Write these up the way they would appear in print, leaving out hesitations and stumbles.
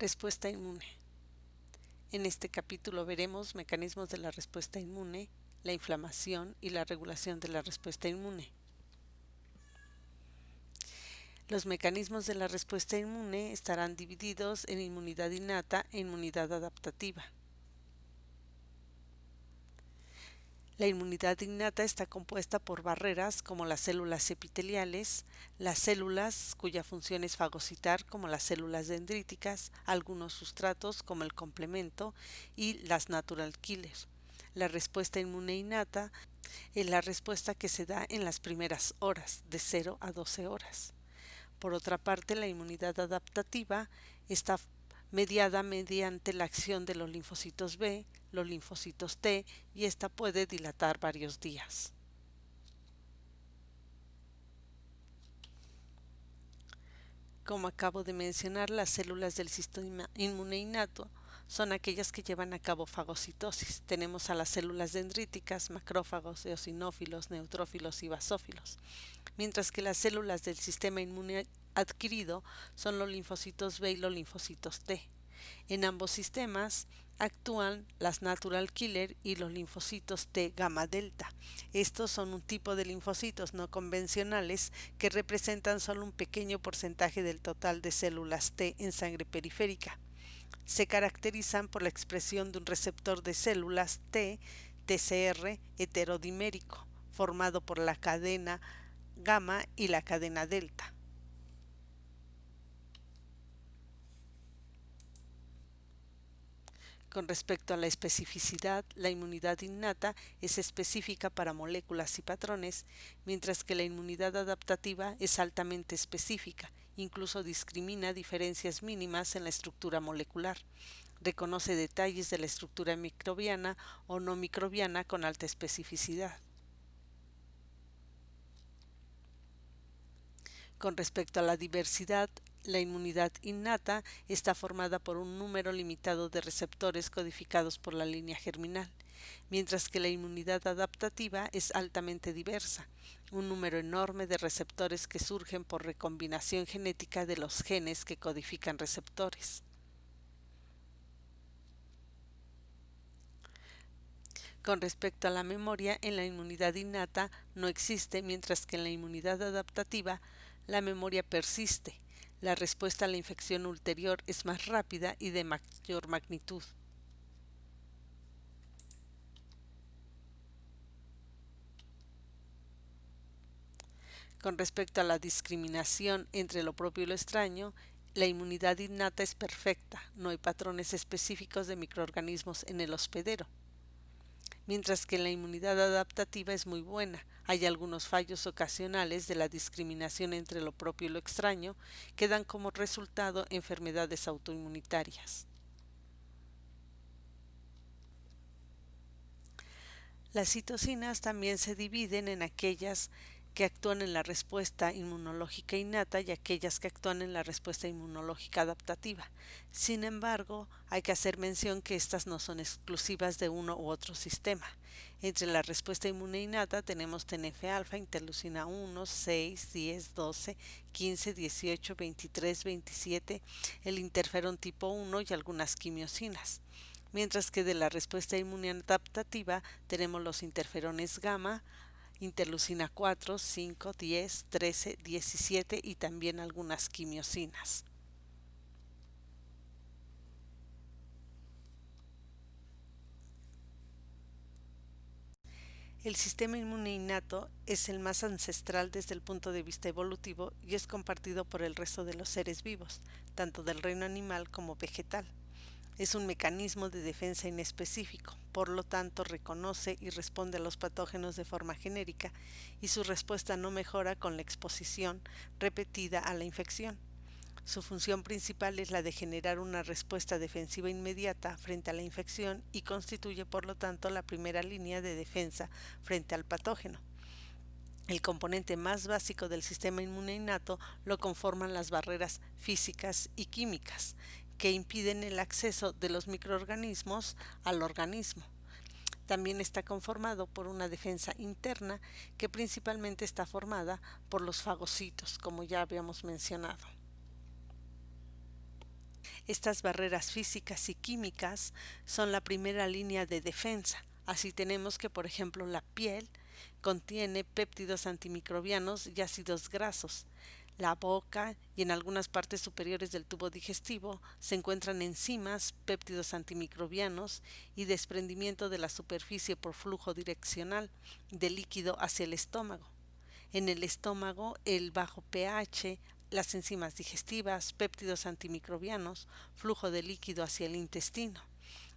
Respuesta inmune. En este capítulo veremos mecanismos de la respuesta inmune, la inflamación y la regulación de la respuesta inmune. Los mecanismos de la respuesta inmune estarán divididos en inmunidad innata e inmunidad adaptativa. La inmunidad innata está compuesta por barreras como las células epiteliales, las células cuya función es fagocitar como las células dendríticas, algunos sustratos como el complemento y las natural killer. La respuesta inmune innata es la respuesta que se da en las primeras horas, de 0 a 12 horas. Por otra parte, la inmunidad adaptativa está mediada mediante la acción de los linfocitos B, los linfocitos T, y esta puede dilatar varios días. Como acabo de mencionar, las células del sistema inmune innato son aquellas que llevan a cabo fagocitosis. Tenemos a las células dendríticas, macrófagos, eosinófilos, neutrófilos y basófilos, mientras que las células del sistema inmune adquirido son los linfocitos B y los linfocitos T. En ambos sistemas actúan las natural killer y los linfocitos T gamma delta. Estos son un tipo de linfocitos no convencionales que representan solo un pequeño porcentaje del total de células T en sangre periférica. Se caracterizan por la expresión de un receptor de células T, TCR heterodimérico, formado por la cadena gamma y la cadena delta. Con respecto a la especificidad, la inmunidad innata es específica para moléculas y patrones, mientras que la inmunidad adaptativa es altamente específica, incluso discrimina diferencias mínimas en la estructura molecular. Reconoce detalles de la estructura microbiana o no microbiana con alta especificidad. Con respecto a la diversidad, la inmunidad innata está formada por un número limitado de receptores codificados por la línea germinal, mientras que la inmunidad adaptativa es altamente diversa, un número enorme de receptores que surgen por recombinación genética de los genes que codifican receptores. Con respecto a la memoria, en la inmunidad innata no existe, mientras que en la inmunidad adaptativa la memoria persiste. La respuesta a la infección ulterior es más rápida y de mayor magnitud. Con respecto a la discriminación entre lo propio y lo extraño, la inmunidad innata es perfecta, no hay patrones específicos de microorganismos en el hospedero. Mientras que la inmunidad adaptativa es muy buena, hay algunos fallos ocasionales de la discriminación entre lo propio y lo extraño que dan como resultado enfermedades autoinmunitarias. Las citocinas también se dividen en aquellas que actúan en la respuesta inmunológica innata y aquellas que actúan en la respuesta inmunológica adaptativa. Sin embargo, hay que hacer mención que estas no son exclusivas de uno u otro sistema. Entre la respuesta inmune innata tenemos TNF-alfa, interleucina 1, 6, 10, 12, 15, 18, 23, 27, el interferón tipo 1 y algunas quimiosinas. Mientras que de la respuesta inmune adaptativa tenemos los interferones gamma, interleucina 4, 5, 10, 13, 17 y también algunas quimiosinas. El sistema inmune innato es el más ancestral desde el punto de vista evolutivo y es compartido por el resto de los seres vivos, tanto del reino animal como vegetal. Es un mecanismo de defensa inespecífico, por lo tanto reconoce y responde a los patógenos de forma genérica y su respuesta no mejora con la exposición repetida a la infección. Su función principal es la de generar una respuesta defensiva inmediata frente a la infección y constituye por lo tanto la primera línea de defensa frente al patógeno. El componente más básico del sistema inmune innato lo conforman las barreras físicas y químicas, que impiden el acceso de los microorganismos al organismo. También está conformado por una defensa interna que principalmente está formada por los fagocitos, como ya habíamos mencionado. Estas barreras físicas y químicas son la primera línea de defensa. Así tenemos que, por ejemplo, la piel contiene péptidos antimicrobianos y ácidos grasos. La boca y en algunas partes superiores del tubo digestivo se encuentran enzimas, péptidos antimicrobianos y desprendimiento de la superficie por flujo direccional de líquido hacia el estómago. En el estómago, el bajo pH, las enzimas digestivas, péptidos antimicrobianos, flujo de líquido hacia el intestino.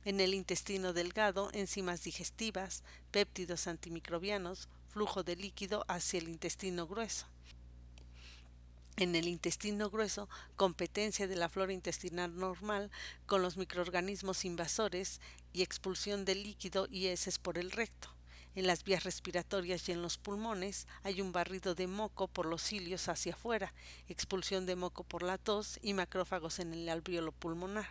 En el intestino delgado, enzimas digestivas, péptidos antimicrobianos, flujo de líquido hacia el intestino grueso. En el intestino grueso, competencia de la flora intestinal normal con los microorganismos invasores y expulsión de líquido y heces por el recto. En las vías respiratorias y en los pulmones hay un barrido de moco por los cilios hacia afuera, expulsión de moco por la tos y macrófagos en el alvéolo pulmonar.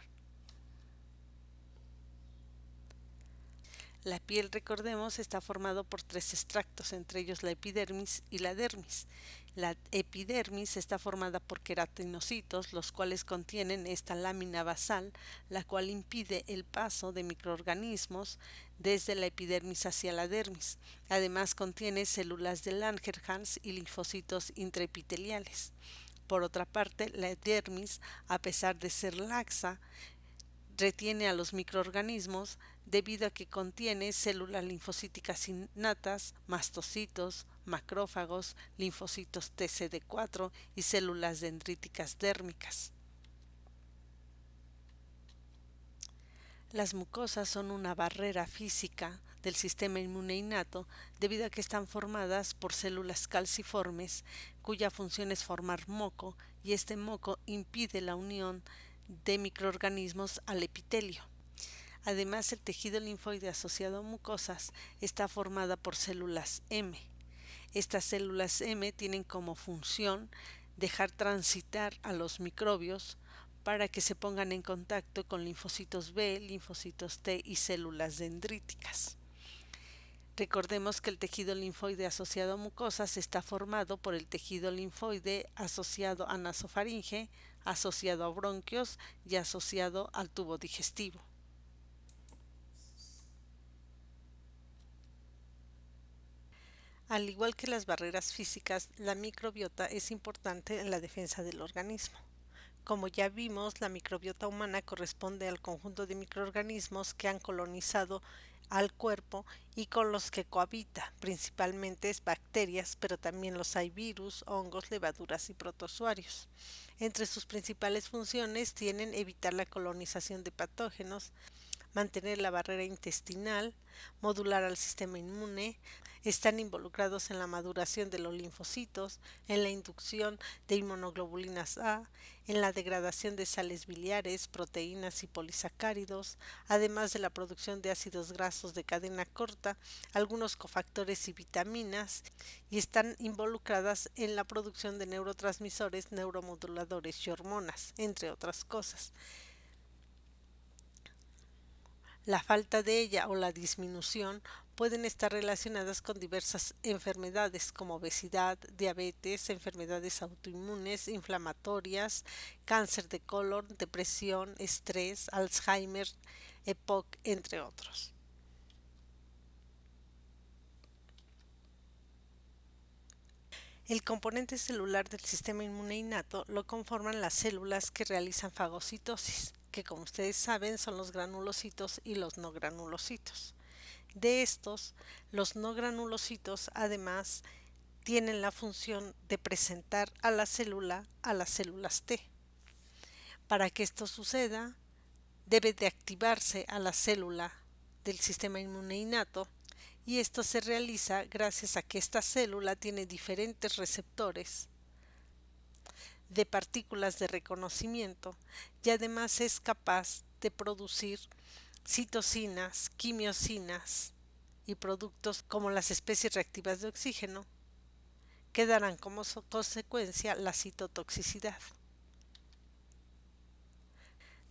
La piel, recordemos, está formado por tres extractos, entre ellos la epidermis y la dermis. La epidermis está formada por queratinocitos, los cuales contienen esta lámina basal, la cual impide el paso de microorganismos desde la epidermis hacia la dermis. Además contiene células de Langerhans y linfocitos intraepiteliales. Por otra parte, la dermis, a pesar de ser laxa, retiene a los microorganismos debido a que contiene células linfocíticas innatas, mastocitos, macrófagos, linfocitos TCD4 y células dendríticas dérmicas. Las mucosas son una barrera física del sistema inmune innato debido a que están formadas por células calciformes cuya función es formar moco y este moco impide la unión de microorganismos al epitelio. Además, el tejido linfoide asociado a mucosas está formada por células M. Estas células M tienen como función dejar transitar a los microbios para que se pongan en contacto con linfocitos B, linfocitos T y células dendríticas. Recordemos que el tejido linfoide asociado a mucosas está formado por el tejido linfoide asociado a nasofaringe, asociado a bronquios y asociado al tubo digestivo. Al igual que las barreras físicas, la microbiota es importante en la defensa del organismo. Como ya vimos, la microbiota humana corresponde al conjunto de microorganismos que han colonizado al cuerpo y con los que cohabita, principalmente bacterias, pero también los hay virus, hongos, levaduras y protozoarios. Entre sus principales funciones tienen evitar la colonización de patógenos, mantener la barrera intestinal, modular al sistema inmune, están involucrados en la maduración de los linfocitos, en la inducción de inmunoglobulinas A, en la degradación de sales biliares, proteínas y polisacáridos, además de la producción de ácidos grasos de cadena corta, algunos cofactores y vitaminas, y están involucradas en la producción de neurotransmisores, neuromoduladores y hormonas, entre otras cosas. La falta de ella o la disminución pueden estar relacionadas con diversas enfermedades como obesidad, diabetes, enfermedades autoinmunes, inflamatorias, cáncer de colon, depresión, estrés, Alzheimer, EPOC, entre otros. El componente celular del sistema inmune innato lo conforman las células que realizan fagocitosis, que como ustedes saben son los granulocitos y los no granulocitos. De estos, los no granulocitos además tienen la función de presentar a la célula a las células T. Para que esto suceda, debe de activarse a la célula del sistema inmune innato y esto se realiza gracias a que esta célula tiene diferentes receptores de partículas de reconocimiento y además es capaz de producir citocinas, quimiosinas y productos como las especies reactivas de oxígeno que darán como consecuencia la citotoxicidad.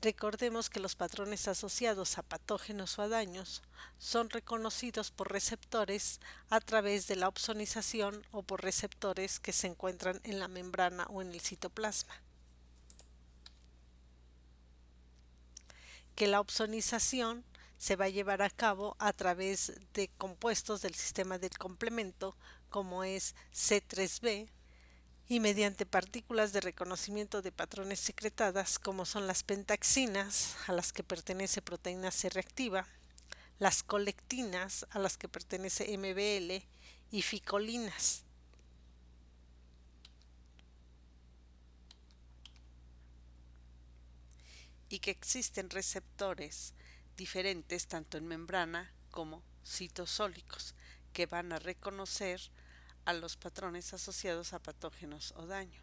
Recordemos que los patrones asociados a patógenos o a daños son reconocidos por receptores a través de la opsonización o por receptores que se encuentran en la membrana o en el citoplasma. que la opsonización se va a llevar a cabo a través de compuestos del sistema del complemento, como es C3b, y mediante partículas de reconocimiento de patrones secretadas, como son las pentaxinas, a las que pertenece proteína C reactiva, las colectinas, a las que pertenece MBL, y ficolinas. Y que existen receptores diferentes tanto en membrana como citosólicos, que van a reconocer a los patrones asociados a patógenos o daño.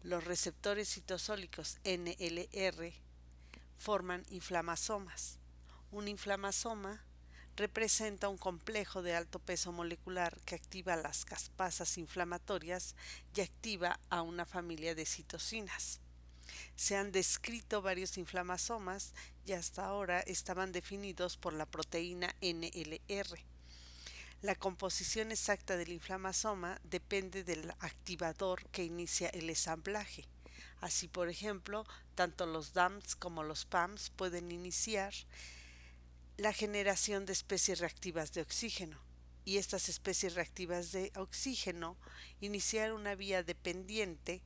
Los receptores citosólicos NLR forman inflamasomas. Un inflamasoma representa un complejo de alto peso molecular que activa las caspasas inflamatorias y activa a una familia de citocinas. Se han descrito varios inflamasomas y hasta ahora estaban definidos por la proteína NLR. La composición exacta del inflamasoma depende del activador que inicia el ensamblaje. Así, por ejemplo, tanto los DAMs como los PAMs pueden iniciar la generación de especies reactivas de oxígeno, y estas especies reactivas de oxígeno iniciar una vía dependiente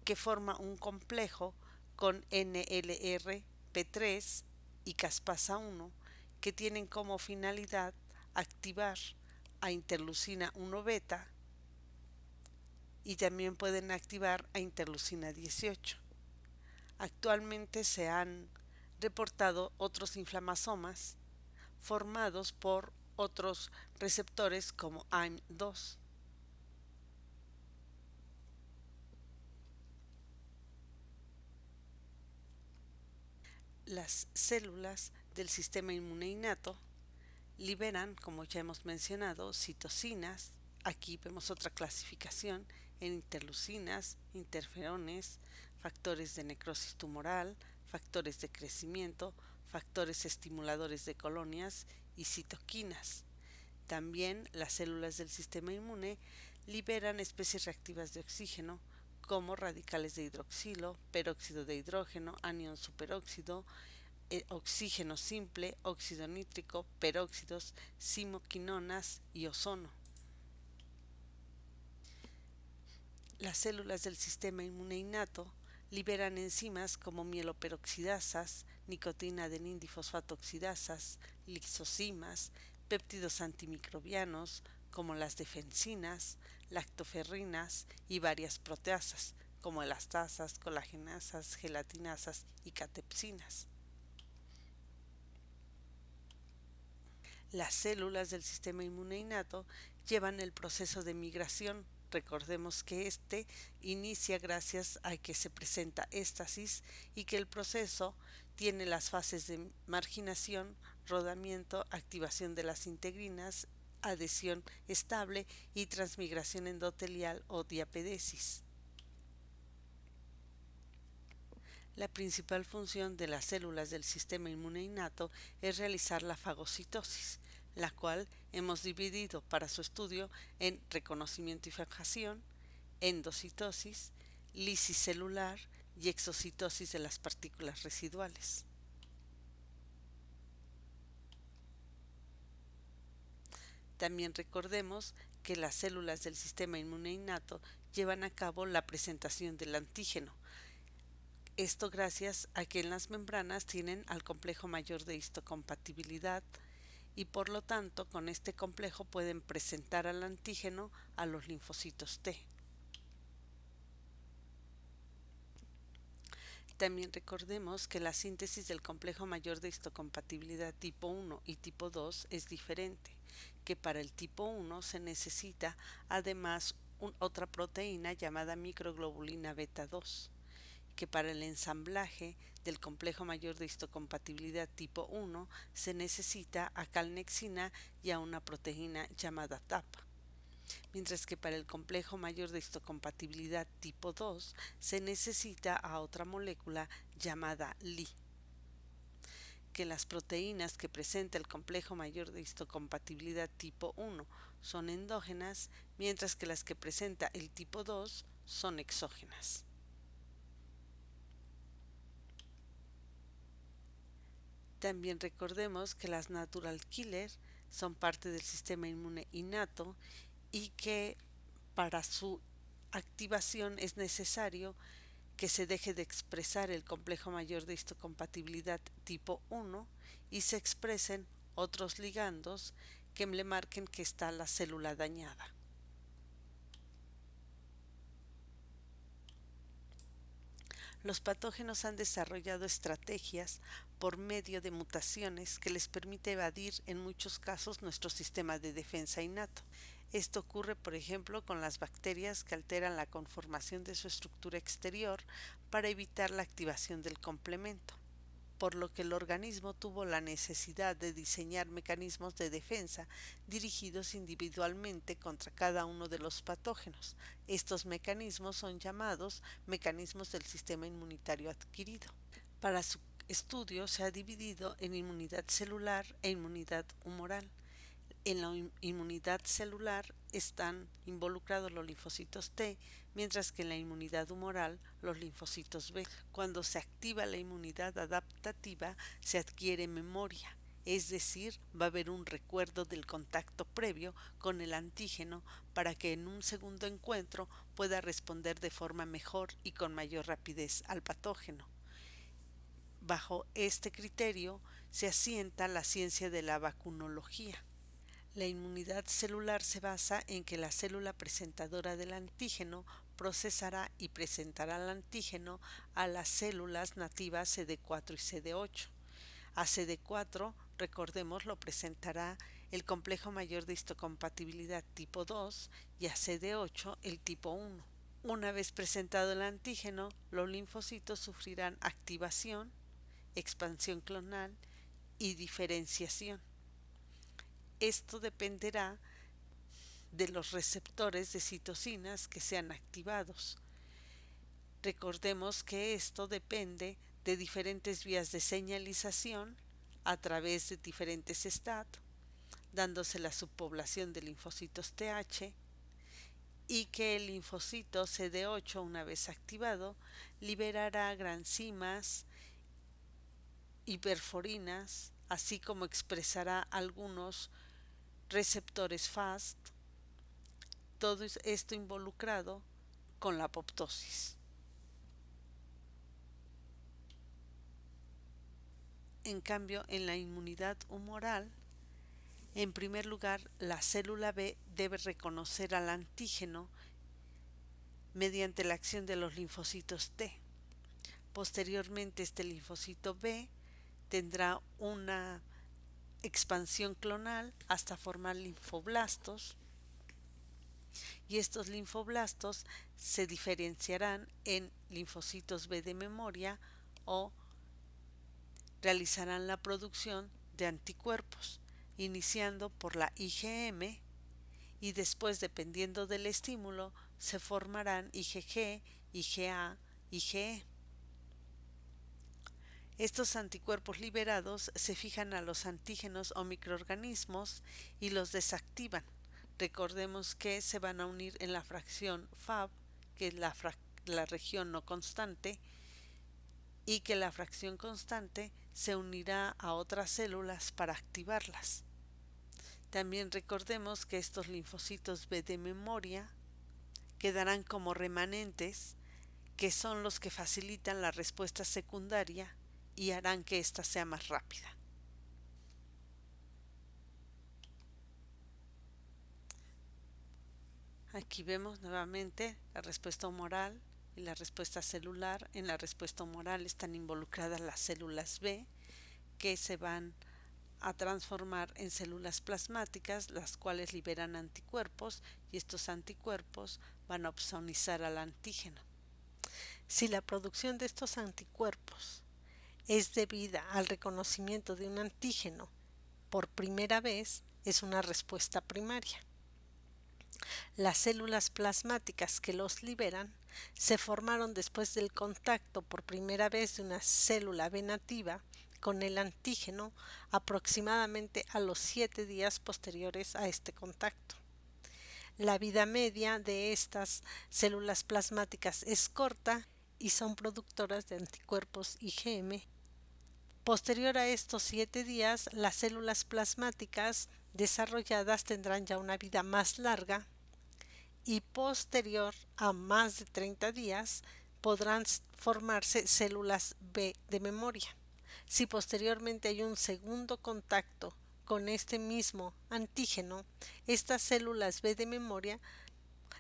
que forma un complejo con NLRP3 y caspasa 1 que tienen como finalidad activar a interleucina 1 beta y también pueden activar a interleucina 18. Actualmente se han reportado otros inflamasomas formados por otros receptores como AIM2. Las células del sistema inmune innato liberan, como ya hemos mencionado, citocinas. Aquí vemos otra clasificación en interleucinas, interferones, factores de necrosis tumoral, factores de crecimiento, factores estimuladores de colonias y citoquinas. También las células del sistema inmune liberan especies reactivas de oxígeno como radicales de hidroxilo, peróxido de hidrógeno, anión superóxido, oxígeno simple, óxido nítrico, peróxidos, simoquinonas y ozono. Las células del sistema inmune innato liberan enzimas como mieloperoxidasas, nicotina adenindifosfato oxidasas, lisocimas, péptidos antimicrobianos como las defensinas, lactoferrinas y varias proteasas como elastasas, colagenasas, gelatinasas y catepsinas. Las células del sistema inmune innato llevan el proceso de migración. Recordemos que este inicia gracias a que se presenta éstasis y que el proceso tiene las fases de marginación, rodamiento, activación de las integrinas, adhesión estable y transmigración endotelial o diapedesis. La principal función de las células del sistema inmune innato es realizar la fagocitosis, la cual hemos dividido para su estudio en reconocimiento y fijación, endocitosis, lisis celular y exocitosis de las partículas residuales. También recordemos que las células del sistema inmune innato llevan a cabo la presentación del antígeno. Esto gracias a que en las membranas tienen al complejo mayor de histocompatibilidad y por lo tanto con este complejo pueden presentar al antígeno a los linfocitos T. También recordemos que la síntesis del complejo mayor de histocompatibilidad tipo 1 y tipo 2 es diferente, que para el tipo 1 se necesita además otra proteína llamada microglobulina beta 2, que para el ensamblaje del complejo mayor de histocompatibilidad tipo 1 se necesita a calnexina y a una proteína llamada TAPA, mientras que para el complejo mayor de histocompatibilidad tipo 2 se necesita a otra molécula llamada Li. Que las proteínas que presenta el complejo mayor de histocompatibilidad tipo 1 son endógenas, mientras que las que presenta el tipo 2 son exógenas. También recordemos que las natural killer son parte del sistema inmune innato y que para su activación es necesario que se deje de expresar el complejo mayor de histocompatibilidad tipo 1 y se expresen otros ligandos que le marquen que está la célula dañada. Los patógenos han desarrollado estrategias por medio de mutaciones que les permite evadir en muchos casos nuestro sistema de defensa innato. Esto ocurre, por ejemplo, con las bacterias que alteran la conformación de su estructura exterior para evitar la activación del complemento, por lo que el organismo tuvo la necesidad de diseñar mecanismos de defensa dirigidos individualmente contra cada uno de los patógenos. Estos mecanismos son llamados mecanismos del sistema inmunitario adquirido. Para su estudio se ha dividido en inmunidad celular e inmunidad humoral. En la inmunidad celular están involucrados los linfocitos T, mientras que en la inmunidad humoral los linfocitos B. Cuando se activa la inmunidad adaptativa, se adquiere memoria, es decir, va a haber un recuerdo del contacto previo con el antígeno para que en un segundo encuentro pueda responder de forma mejor y con mayor rapidez al patógeno. Bajo este criterio se asienta la ciencia de la vacunología. La inmunidad celular se basa en que la célula presentadora del antígeno procesará y presentará el antígeno a las células nativas CD4 y CD8. A CD4, recordemos, lo presentará el complejo mayor de histocompatibilidad tipo 2 y a CD8 el tipo 1. Una vez presentado el antígeno, los linfocitos sufrirán activación, expansión clonal y diferenciación. Esto dependerá de los receptores de citocinas que sean activados. Recordemos que esto depende de diferentes vías de señalización a través de diferentes estados, dándose la subpoblación de linfocitos TH y que el linfocito CD8, una vez activado, liberará granzimas y perforinas, así como expresará algunos receptores FAST, todo esto involucrado con la apoptosis. En cambio, en la inmunidad humoral, en primer lugar, la célula B debe reconocer al antígeno mediante la acción de los linfocitos T. Posteriormente, este linfocito B tendrá una expansión clonal hasta formar linfoblastos, y estos linfoblastos se diferenciarán en linfocitos B de memoria o realizarán la producción de anticuerpos, iniciando por la IgM y después, dependiendo del estímulo, se formarán IgG, IgA, IgE. Estos anticuerpos liberados se fijan a los antígenos o microorganismos y los desactivan. Recordemos que se van a unir en la fracción Fab, que es la región no constante, y que la fracción constante se unirá a otras células para activarlas. También recordemos que estos linfocitos B de memoria quedarán como remanentes, que son los que facilitan la respuesta secundaria y harán que ésta sea más rápida. Aquí vemos nuevamente la respuesta humoral y la respuesta celular. En la respuesta humoral están involucradas las células B, que se van a transformar en células plasmáticas, las cuales liberan anticuerpos, y estos anticuerpos van a opsonizar al antígeno. Si la producción de estos anticuerpos es debida al reconocimiento de un antígeno por primera vez, es una respuesta primaria. Las células plasmáticas que los liberan se formaron después del contacto por primera vez de una célula B nativa con el antígeno aproximadamente a los 7 días posteriores a este contacto. La vida media de estas células plasmáticas es corta y son productoras de anticuerpos IgM Posterior a estos 7 días, las células plasmáticas desarrolladas tendrán ya una vida más larga y posterior a más de 30 días podrán formarse células B de memoria. Si posteriormente hay un segundo contacto con este mismo antígeno, estas células B de memoria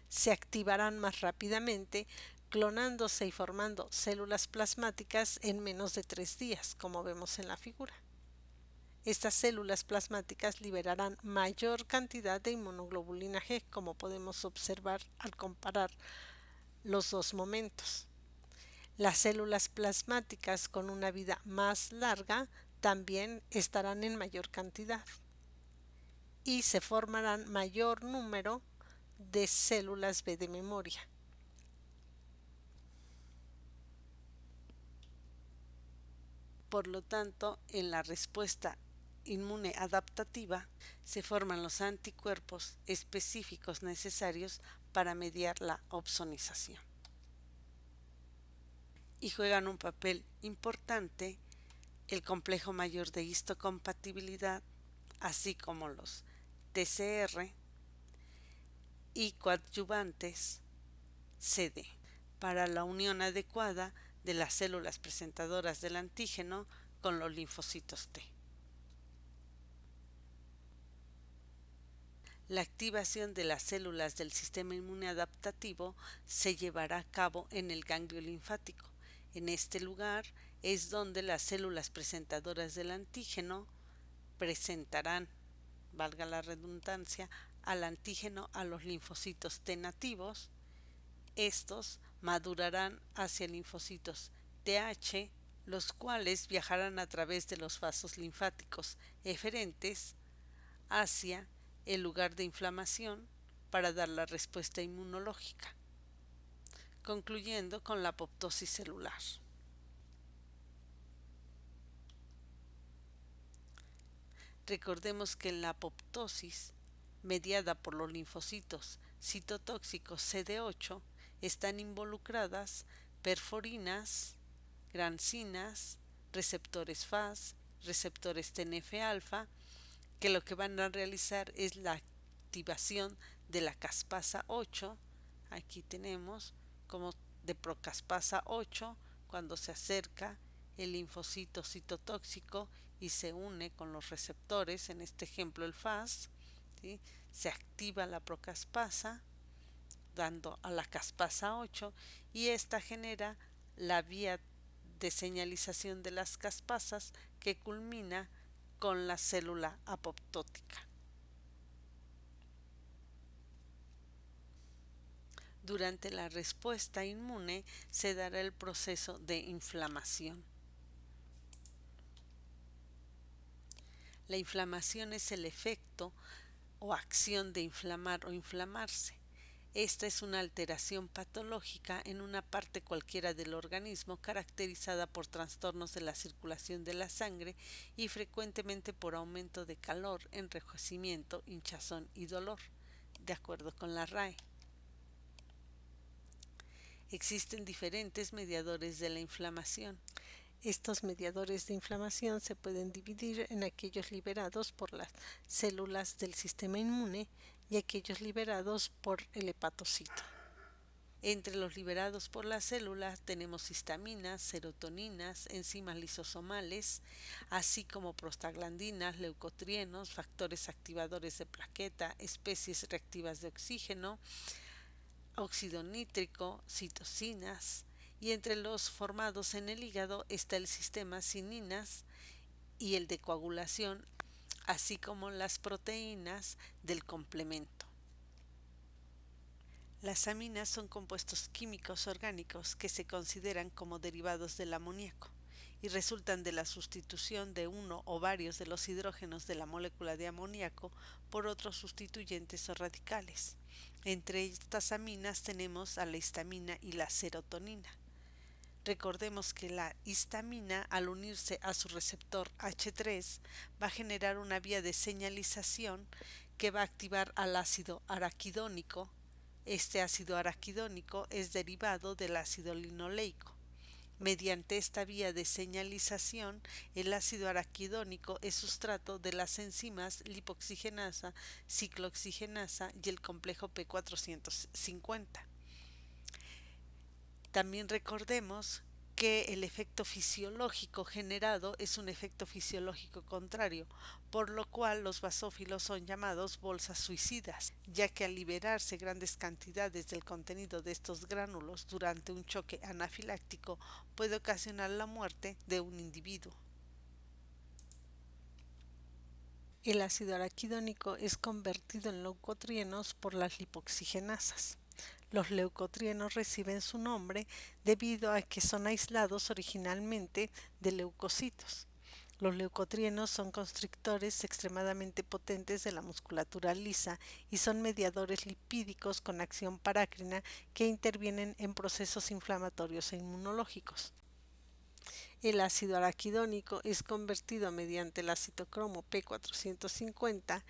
se activarán más rápidamente, clonándose y formando células plasmáticas en menos de 3 días, como vemos en la figura. Estas células plasmáticas liberarán mayor cantidad de inmunoglobulina G, como podemos observar al comparar los dos momentos. Las células plasmáticas con una vida más larga también estarán en mayor cantidad y se formarán mayor número de células B de memoria. Por lo tanto, en la respuesta inmune adaptativa se forman los anticuerpos específicos necesarios para mediar la opsonización. Y juegan un papel importante el complejo mayor de histocompatibilidad, así como los TCR y coadyuvantes CD, para la unión adecuada de las células presentadoras del antígeno con los linfocitos T. La activación de las células del sistema inmune adaptativo se llevará a cabo en el ganglio linfático. En este lugar es donde las células presentadoras del antígeno presentarán, valga la redundancia, al antígeno a los linfocitos T nativos. Estos madurarán hacia linfocitos TH, los cuales viajarán a través de los vasos linfáticos eferentes hacia el lugar de inflamación para dar la respuesta inmunológica, concluyendo con la apoptosis celular. Recordemos que en la apoptosis, mediada por los linfocitos citotóxicos CD8, están involucradas perforinas, grancinas, receptores FAS, receptores TNF-alfa, que lo que van a realizar es la activación de la caspasa 8. Aquí tenemos como de procaspasa 8 cuando se acerca el linfocito citotóxico y se une con los receptores, en este ejemplo el FAS, ¿sí? Se activa la procaspasa dando a la caspasa 8 y esta genera la vía de señalización de las caspasas que culmina con la célula apoptótica. Durante la respuesta inmune se dará el proceso de inflamación. La inflamación es el efecto o acción de inflamar o inflamarse. Esta es una alteración patológica en una parte cualquiera del organismo caracterizada por trastornos de la circulación de la sangre y frecuentemente por aumento de calor, enrojecimiento, hinchazón y dolor, de acuerdo con la RAE. Existen diferentes mediadores de la inflamación. Estos mediadores de inflamación se pueden dividir en aquellos liberados por las células del sistema inmune y aquellos liberados por el hepatocito. Entre los liberados por las células tenemos histaminas, serotoninas, enzimas lisosomales, así como prostaglandinas, leucotrienos, factores activadores de plaqueta, especies reactivas de oxígeno, óxido nítrico, citocinas, y entre los formados en el hígado está el sistema cininas y el de coagulación, así como las proteínas del complemento. Las aminas son compuestos químicos orgánicos que se consideran como derivados del amoníaco y resultan de la sustitución de uno o varios de los hidrógenos de la molécula de amoníaco por otros sustituyentes o radicales. Entre estas aminas tenemos a la histamina y la serotonina. Recordemos que la histamina, al unirse a su receptor H3, va a generar una vía de señalización que va a activar al ácido araquidónico. Este ácido araquidónico es derivado del ácido linoleico. Mediante esta vía de señalización, el ácido araquidónico es sustrato de las enzimas lipoxigenasa, ciclooxigenasa y el complejo P450. También recordemos que el efecto fisiológico generado es un efecto fisiológico contrario, por lo cual los basófilos son llamados bolsas suicidas, ya que al liberarse grandes cantidades del contenido de estos gránulos durante un choque anafiláctico puede ocasionar la muerte de un individuo. El ácido araquidónico es convertido en leucotrienos por las lipoxigenasas. Los leucotrienos reciben su nombre debido a que son aislados originalmente de leucocitos. Los leucotrienos son constrictores extremadamente potentes de la musculatura lisa y son mediadores lipídicos con acción parácrina que intervienen en procesos inflamatorios e inmunológicos. El ácido araquidónico es convertido mediante el citocromo P450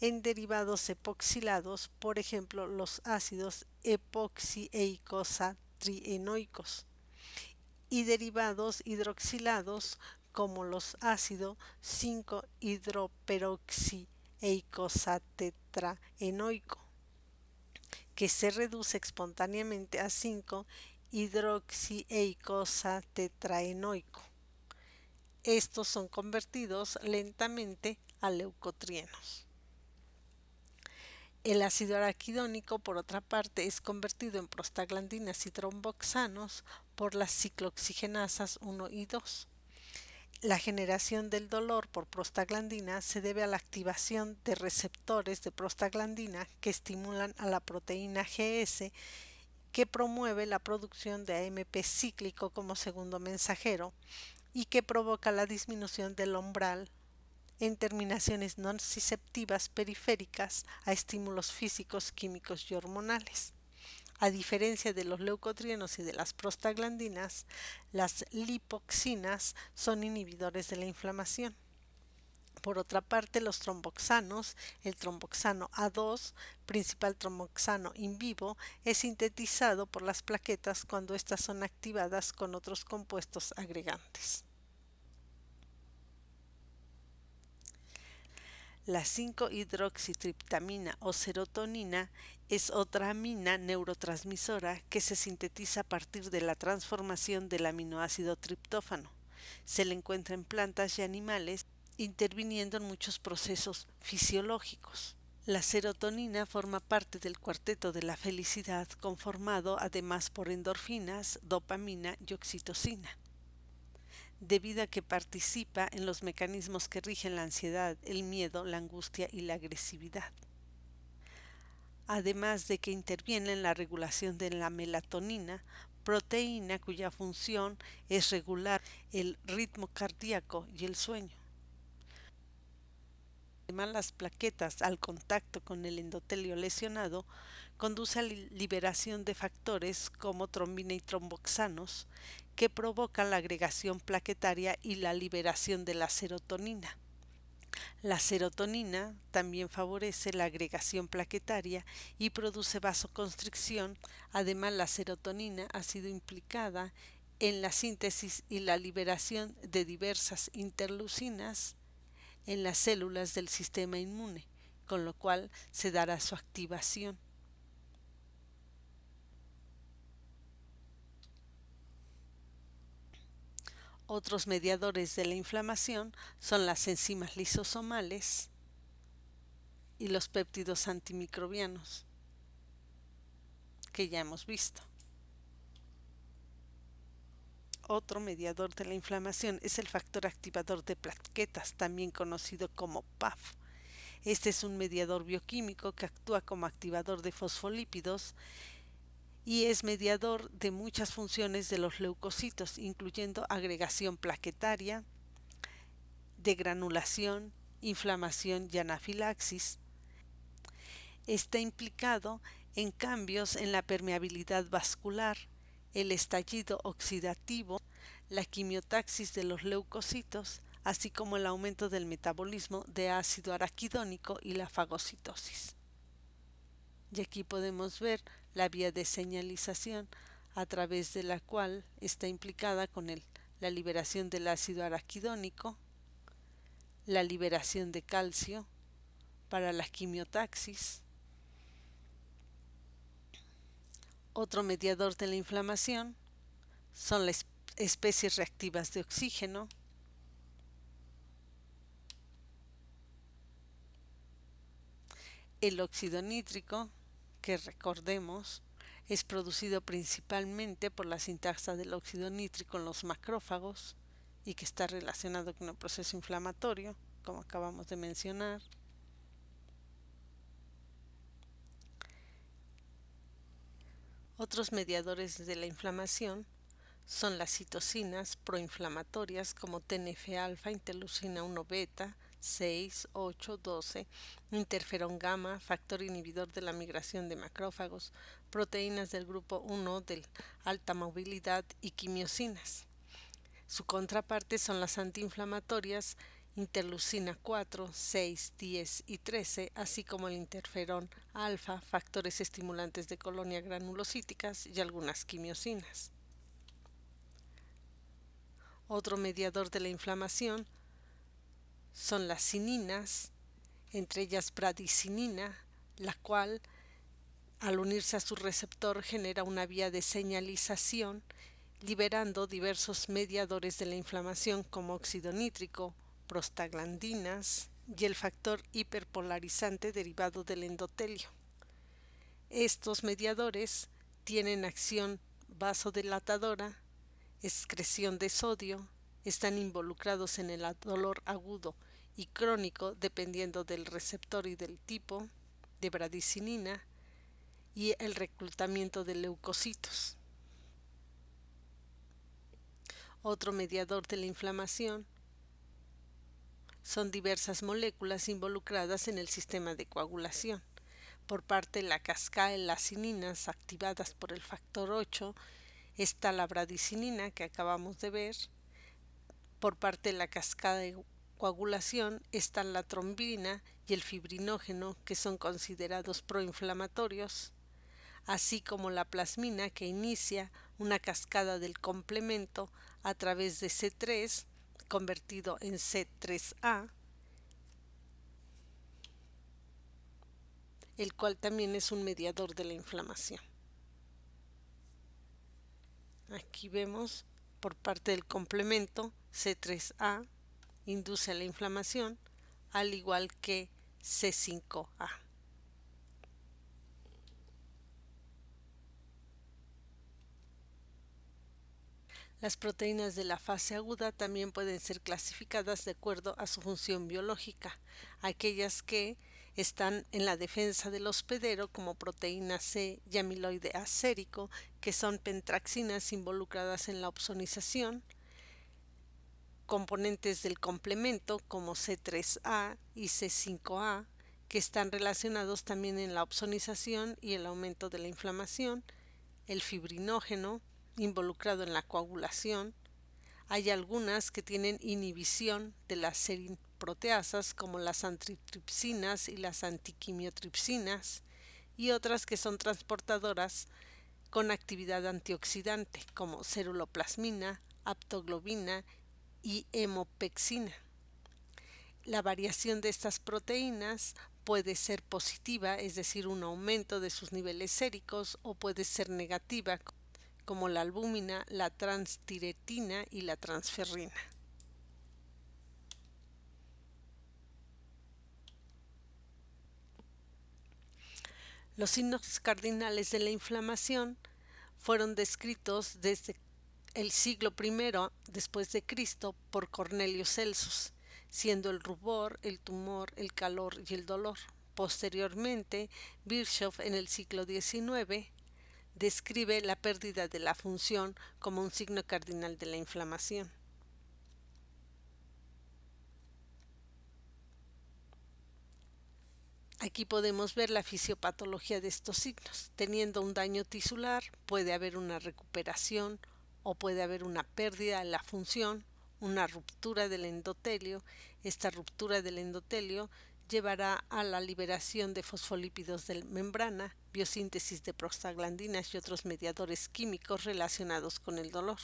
en derivados epoxilados, por ejemplo, los ácidos epoxieicosanoicos, y derivados hidroxilados como los ácidos 5-hidroperoxieicosanotetraenoico, que se reduce espontáneamente a 5-hidroxieicosanotetraenoico. Estos son convertidos lentamente a leucotrienos. El ácido araquidónico, por otra parte, es convertido en prostaglandinas y tromboxanos por las ciclooxigenasas 1 y 2. La generación del dolor por prostaglandina se debe a la activación de receptores de prostaglandina que estimulan a la proteína GS, que promueve la producción de AMP cíclico como segundo mensajero y que provoca la disminución del umbral en terminaciones nociceptivas periféricas a estímulos físicos, químicos y hormonales. A diferencia de los leucotrienos y de las prostaglandinas, las lipoxinas son inhibidores de la inflamación. Por otra parte, los tromboxanos, el tromboxano A2, principal tromboxano in vivo, es sintetizado por las plaquetas cuando éstas son activadas con otros compuestos agregantes. La 5-hidroxitriptamina o serotonina es otra amina neurotransmisora que se sintetiza a partir de la transformación del aminoácido triptófano. Se le encuentra en plantas y animales, interviniendo en muchos procesos fisiológicos. La serotonina forma parte del cuarteto de la felicidad, conformado además por endorfinas, dopamina y oxitocina, debido a que participa en los mecanismos que rigen la ansiedad, el miedo, la angustia y la agresividad. Además de que interviene en la regulación de la melatonina, proteína cuya función es regular el ritmo cardíaco y el sueño. Además, las plaquetas, al contacto con el endotelio lesionado, conduce a la liberación de factores como trombina y tromboxanos, que provocan la agregación plaquetaria y la liberación de la serotonina. La serotonina también favorece la agregación plaquetaria y produce vasoconstricción. Además, la serotonina ha sido implicada en la síntesis y la liberación de diversas interleucinas en las células del sistema inmune, con lo cual se dará su activación. Otros mediadores de la inflamación son las enzimas lisosomales y los péptidos antimicrobianos, que ya hemos visto. Otro mediador de la inflamación es el factor activador de plaquetas, también conocido como PAF. Este es un mediador bioquímico que actúa como activador de fosfolípidos y es mediador de muchas funciones de los leucocitos, incluyendo agregación plaquetaria, degranulación, inflamación y anafilaxis. Está implicado en cambios en la permeabilidad vascular, el estallido oxidativo, la quimiotaxis de los leucocitos, así como el aumento del metabolismo de ácido araquidónico y la fagocitosis. Y aquí podemos ver la vía de señalización a través de la cual está implicada con la liberación del ácido araquidónico, la liberación de calcio para la quimiotaxis. Otro mediador de la inflamación son las especies reactivas de oxígeno, el óxido nítrico, que recordemos es producido principalmente por la sintasa del óxido nítrico en los macrófagos y que está relacionado con el proceso inflamatorio, como acabamos de mencionar. Otros mediadores de la inflamación son las citocinas proinflamatorias como TNF-alfa, interleucina 1 beta, 6, 8, 12, interferón gamma, factor inhibidor de la migración de macrófagos, proteínas del grupo 1 de alta movilidad y quimiosinas. Su contraparte son las antiinflamatorias interleucina 4, 6, 10 y 13, así como el interferón alfa, factores estimulantes de colonia granulocíticas y algunas quimiosinas. Otro mediador de la inflamación son las cininas, entre ellas bradicinina, la cual, al unirse a su receptor, genera una vía de señalización, liberando diversos mediadores de la inflamación como óxido nítrico, prostaglandinas y el factor hiperpolarizante derivado del endotelio. Estos mediadores tienen acción vasodilatadora, excreción de sodio, están involucrados en el dolor agudo y crónico dependiendo del receptor y del tipo de bradicinina y el reclutamiento de leucocitos. Otro mediador de la inflamación son diversas moléculas involucradas en el sistema de coagulación. Por parte de la cascada de las cininas activadas por el factor 8 está la bradicinina que acabamos de ver. Por parte de la cascada de coagulación están la trombina y el fibrinógeno, que son considerados proinflamatorios, así como la plasmina, que inicia una cascada del complemento a través de C3 convertido en C3A, el cual también es un mediador de la inflamación. Aquí vemos por parte del complemento C3A induce la inflamación, al igual que C5A. Las proteínas de la fase aguda también pueden ser clasificadas de acuerdo a su función biológica. Aquellas que están en la defensa del hospedero, como proteína C y amiloide acérico, que son pentraxinas involucradas en la opsonización, componentes del complemento como C3A y C5A, que están relacionados también en la opsonización y el aumento de la inflamación, el fibrinógeno, involucrado en la coagulación. Hay algunas que tienen inhibición de las serinproteasas como las antitripsinas y las antiquimiotripsinas, y otras que son transportadoras con actividad antioxidante como ceruloplasmina, aptoglobina y hemopexina. La variación de estas proteínas puede ser positiva, es decir, un aumento de sus niveles séricos, o puede ser negativa, como la albúmina, la transtiretina y la transferrina. Los signos cardinales de la inflamación fueron descritos desde el siglo I después de Cristo por Cornelio Celsus, siendo el rubor, el tumor, el calor y el dolor. Posteriormente, Virchow en el siglo XIX describe la pérdida de la función como un signo cardinal de la inflamación. Aquí podemos ver la fisiopatología de estos signos. Teniendo un daño tisular, puede haber una recuperación o puede haber una pérdida de la función, una ruptura del endotelio. Esta ruptura del endotelio llevará a la liberación de fosfolípidos de membrana, biosíntesis de prostaglandinas y otros mediadores químicos relacionados con el dolor.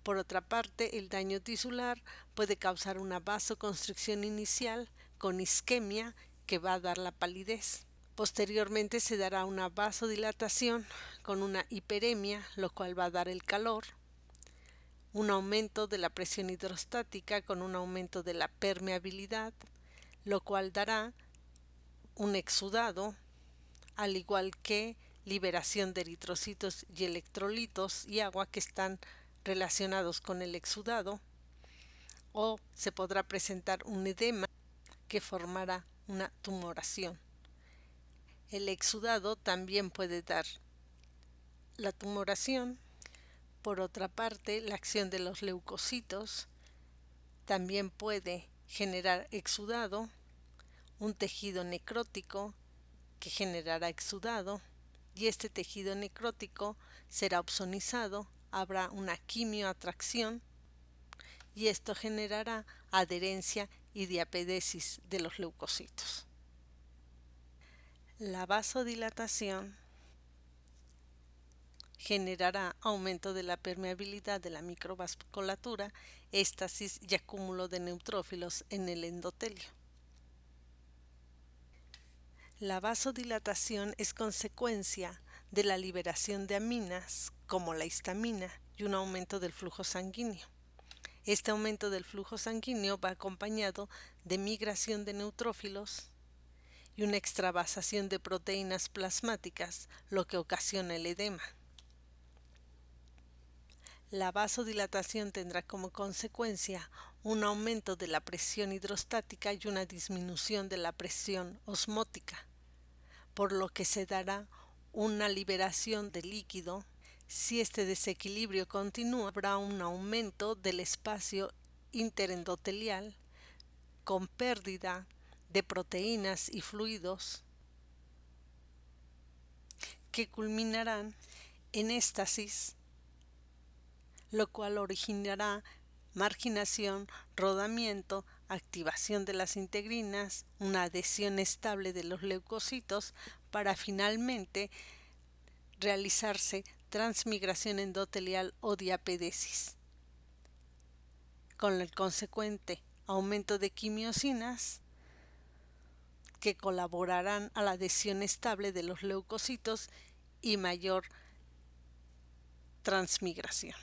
Por otra parte, el daño tisular puede causar una vasoconstricción inicial con isquemia que va a dar la palidez. Posteriormente se dará una vasodilatación con una hiperemia, lo cual va a dar el calor, un aumento de la presión hidrostática con un aumento de la permeabilidad, lo cual dará un exudado, al igual que liberación de eritrocitos y electrolitos y agua que están relacionados con el exudado, o se podrá presentar un edema que formará una tumoración. El exudado también puede dar la tumoración. Por otra parte, la acción de los leucocitos también puede generar exudado, un tejido necrótico que generará exudado, y este tejido necrótico será opsonizado, habrá una quimioatracción y esto generará adherencia y diapedesis de los leucocitos. La vasodilatación generará aumento de la permeabilidad de la microvasculatura, éstasis y acúmulo de neutrófilos en el endotelio. La vasodilatación es consecuencia de la liberación de aminas como la histamina y un aumento del flujo sanguíneo. Este aumento del flujo sanguíneo va acompañado de migración de neutrófilos y una extravasación de proteínas plasmáticas, lo que ocasiona el edema. La vasodilatación tendrá como consecuencia un aumento de la presión hidrostática y una disminución de la presión osmótica, por lo que se dará una liberación de líquido. Si este desequilibrio continúa, habrá un aumento del espacio interendotelial con pérdida de proteínas y fluidos que culminarán en éstasis, lo cual originará marginación, rodamiento, activación de las integrinas, una adhesión estable de los leucocitos para finalmente realizarse transmigración endotelial o diapedesis, con el consecuente aumento de quimiosinas que colaborarán a la adhesión estable de los leucocitos y mayor transmigración.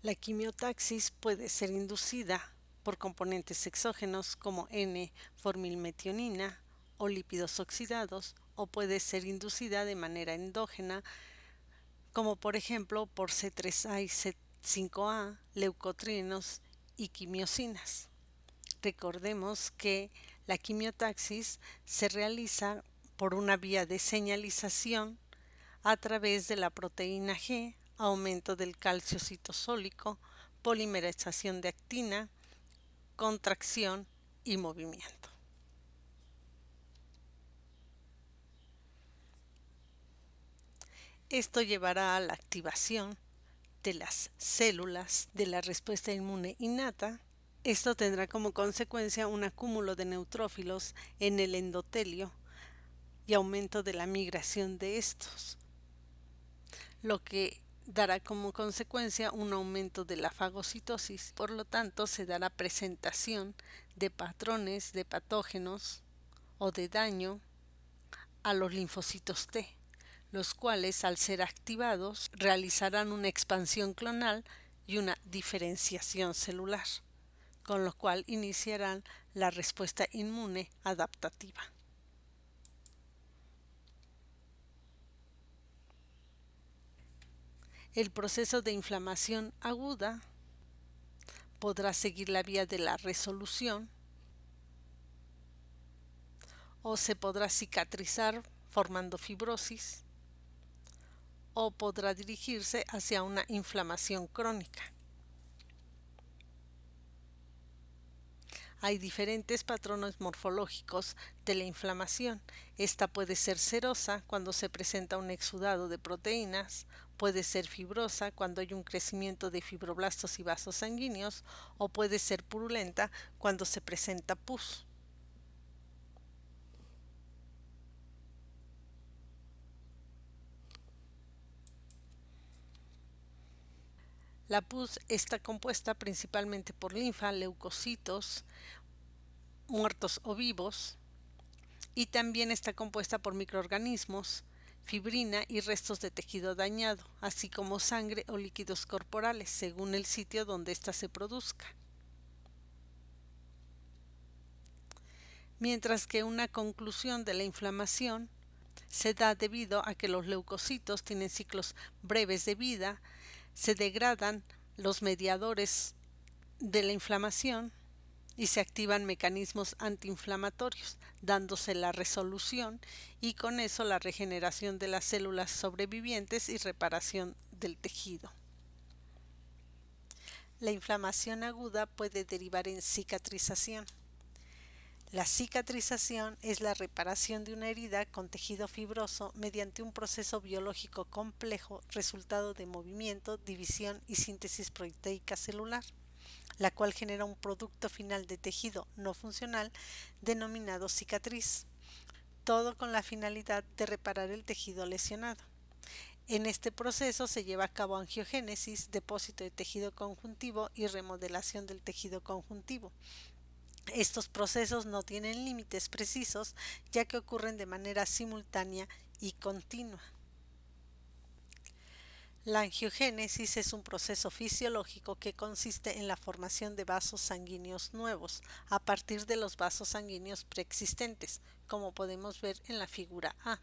La quimiotaxis puede ser inducida por componentes exógenos como N-formilmetionina o lípidos oxidados, o puede ser inducida de manera endógena, como por ejemplo por C3A y C5A, leucotrienos y quimiosinas. Recordemos que la quimiotaxis se realiza por una vía de señalización a través de la proteína G, aumento del calcio citosólico, polimerización de actina, contracción y movimiento. Esto llevará a la activación de las células de la respuesta inmune innata. Esto tendrá como consecuencia un acúmulo de neutrófilos en el endotelio y aumento de la migración de estos, lo que dará como consecuencia un aumento de la fagocitosis. Por lo tanto, se dará presentación de patrones de patógenos o de daño a los linfocitos T, los cuales, al ser activados, realizarán una expansión clonal y una diferenciación celular, con lo cual iniciarán la respuesta inmune adaptativa. El proceso de inflamación aguda podrá seguir la vía de la resolución o se podrá cicatrizar formando fibrosis o podrá dirigirse hacia una inflamación crónica. Hay diferentes patrones morfológicos de la inflamación. Esta puede ser serosa cuando se presenta un exudado de proteínas, Puede ser fibrosa cuando hay un crecimiento de fibroblastos y vasos sanguíneos o puede ser purulenta cuando se presenta pus. La pus está compuesta principalmente por linfa, leucocitos, muertos o vivos, y también está compuesta por microorganismos, fibrina y restos de tejido dañado, así como sangre o líquidos corporales, según el sitio donde ésta se produzca. Mientras que una conclusión de la inflamación se da debido a que los leucocitos tienen ciclos breves de vida, se degradan los mediadores de la inflamación y se activan mecanismos antiinflamatorios, dándose la resolución y con eso la regeneración de las células sobrevivientes y reparación del tejido. La inflamación aguda puede derivar en cicatrización. La cicatrización es la reparación de una herida con tejido fibroso mediante un proceso biológico complejo resultado de movimiento, división y síntesis proteica celular, la cual genera un producto final de tejido no funcional denominado cicatriz, todo con la finalidad de reparar el tejido lesionado. En este proceso se lleva a cabo angiogénesis, depósito de tejido conjuntivo y remodelación del tejido conjuntivo. Estos procesos no tienen límites precisos, ya que ocurren de manera simultánea y continua. La angiogénesis es un proceso fisiológico que consiste en la formación de vasos sanguíneos nuevos a partir de los vasos sanguíneos preexistentes, como podemos ver en la figura A.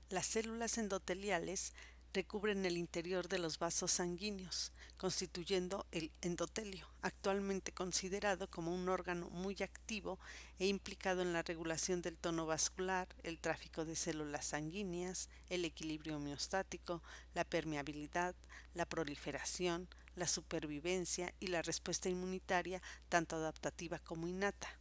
Las células endoteliales recubren el interior de los vasos sanguíneos, constituyendo el endotelio, actualmente considerado como un órgano muy activo e implicado en la regulación del tono vascular, el tráfico de células sanguíneas, el equilibrio homeostático, la permeabilidad, la proliferación, la supervivencia y la respuesta inmunitaria, tanto adaptativa como innata,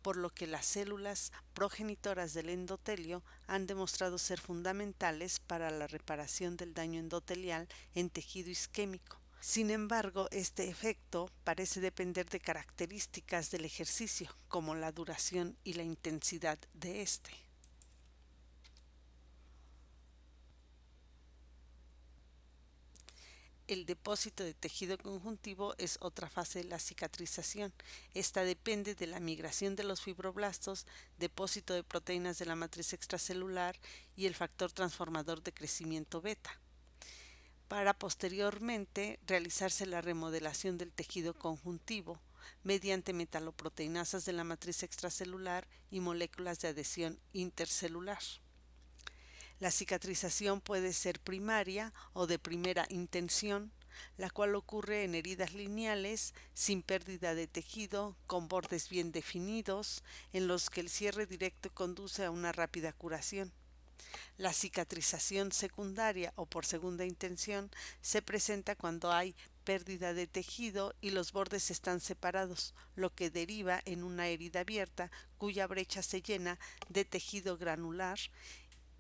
por lo que las células progenitoras del endotelio han demostrado ser fundamentales para la reparación del daño endotelial en tejido isquémico. Sin embargo, este efecto parece depender de características del ejercicio, como la duración y la intensidad de este. El depósito de tejido conjuntivo es otra fase de la cicatrización. Esta depende de la migración de los fibroblastos, depósito de proteínas de la matriz extracelular y el factor transformador de crecimiento beta, para posteriormente realizarse la remodelación del tejido conjuntivo mediante metaloproteinasas de la matriz extracelular y moléculas de adhesión intercelular. La cicatrización puede ser primaria o de primera intención, la cual ocurre en heridas lineales, sin pérdida de tejido, con bordes bien definidos, en los que el cierre directo conduce a una rápida curación. La cicatrización secundaria o por segunda intención se presenta cuando hay pérdida de tejido y los bordes están separados, lo que deriva en una herida abierta cuya brecha se llena de tejido granular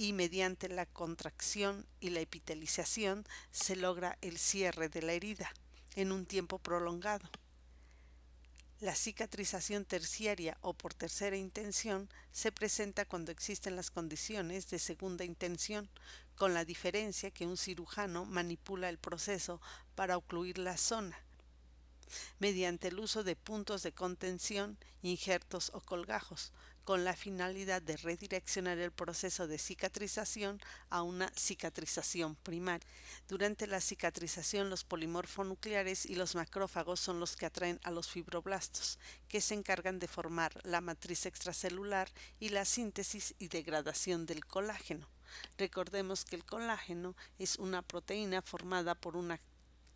y mediante la contracción y la epitelización se logra el cierre de la herida en un tiempo prolongado. La cicatrización terciaria o por tercera intención se presenta cuando existen las condiciones de segunda intención, con la diferencia que un cirujano manipula el proceso para ocluir la zona mediante el uso de puntos de contención, injertos o colgajos, con la finalidad de redireccionar el proceso de cicatrización a una cicatrización primaria. Durante la cicatrización, los polimorfonucleares y los macrófagos son los que atraen a los fibroblastos, que se encargan de formar la matriz extracelular y la síntesis y degradación del colágeno. Recordemos que el colágeno es una proteína formada por una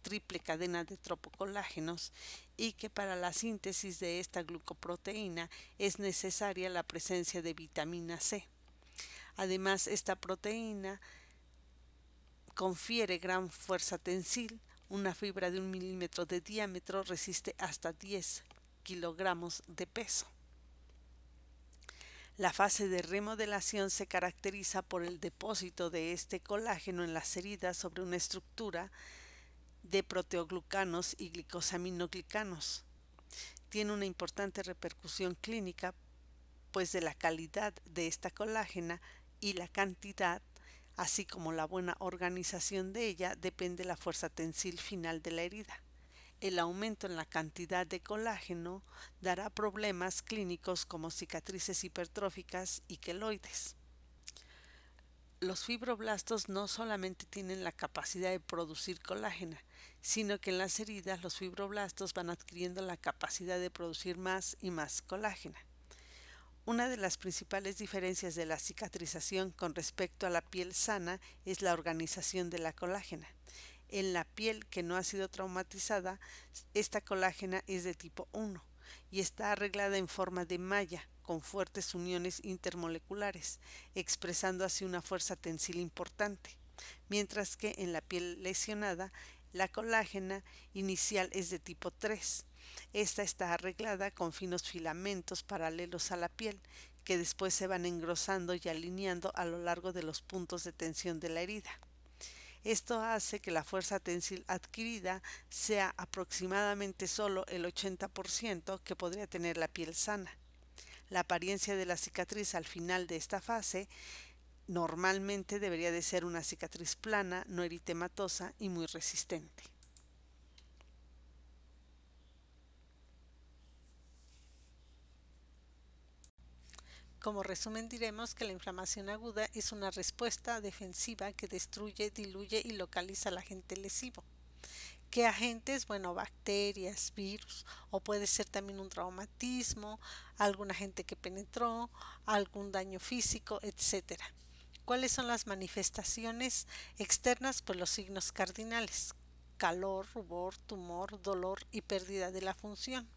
triple cadena de tropocolágenos y que para la síntesis de esta glucoproteína es necesaria la presencia de vitamina C. Además, esta proteína confiere gran fuerza tensil. Una fibra de 1 milímetro de diámetro resiste hasta 10 kilogramos de peso. La fase de remodelación se caracteriza por el depósito de este colágeno en las heridas sobre una estructura de proteoglucanos y glicosaminoglicanos. Tiene una importante repercusión clínica, pues de la calidad de esta colágena y la cantidad, así como la buena organización de ella, depende la fuerza tensil final de la herida. El aumento en la cantidad de colágeno dará problemas clínicos como cicatrices hipertróficas y queloides. Los fibroblastos no solamente tienen la capacidad de producir colágeno, sino que en las heridas los fibroblastos van adquiriendo la capacidad de producir más y más colágeno. Una de las principales diferencias de la cicatrización con respecto a la piel sana es la organización de la colágena. En la piel que no ha sido traumatizada, esta colágena es de tipo 1 y está arreglada en forma de malla con fuertes uniones intermoleculares, expresando así una fuerza tensil importante, mientras que en la piel lesionada, la colágena inicial es de tipo 3. Esta está arreglada con finos filamentos paralelos a la piel, que después se van engrosando y alineando a lo largo de los puntos de tensión de la herida. Esto hace que la fuerza tensil adquirida sea aproximadamente solo el 80% que podría tener la piel sana. La apariencia de la cicatriz al final de esta fase normalmente debería de ser una cicatriz plana, no eritematosa y muy resistente. Como resumen diremos que la inflamación aguda es una respuesta defensiva que destruye, diluye y localiza al agente lesivo. ¿Qué agentes? Bueno, bacterias, virus, o puede ser también un traumatismo, algún agente que penetró, algún daño físico, etcétera. ¿Cuáles son las manifestaciones externas? Pues los signos cardinales: calor, rubor, tumor, dolor y pérdida de la función.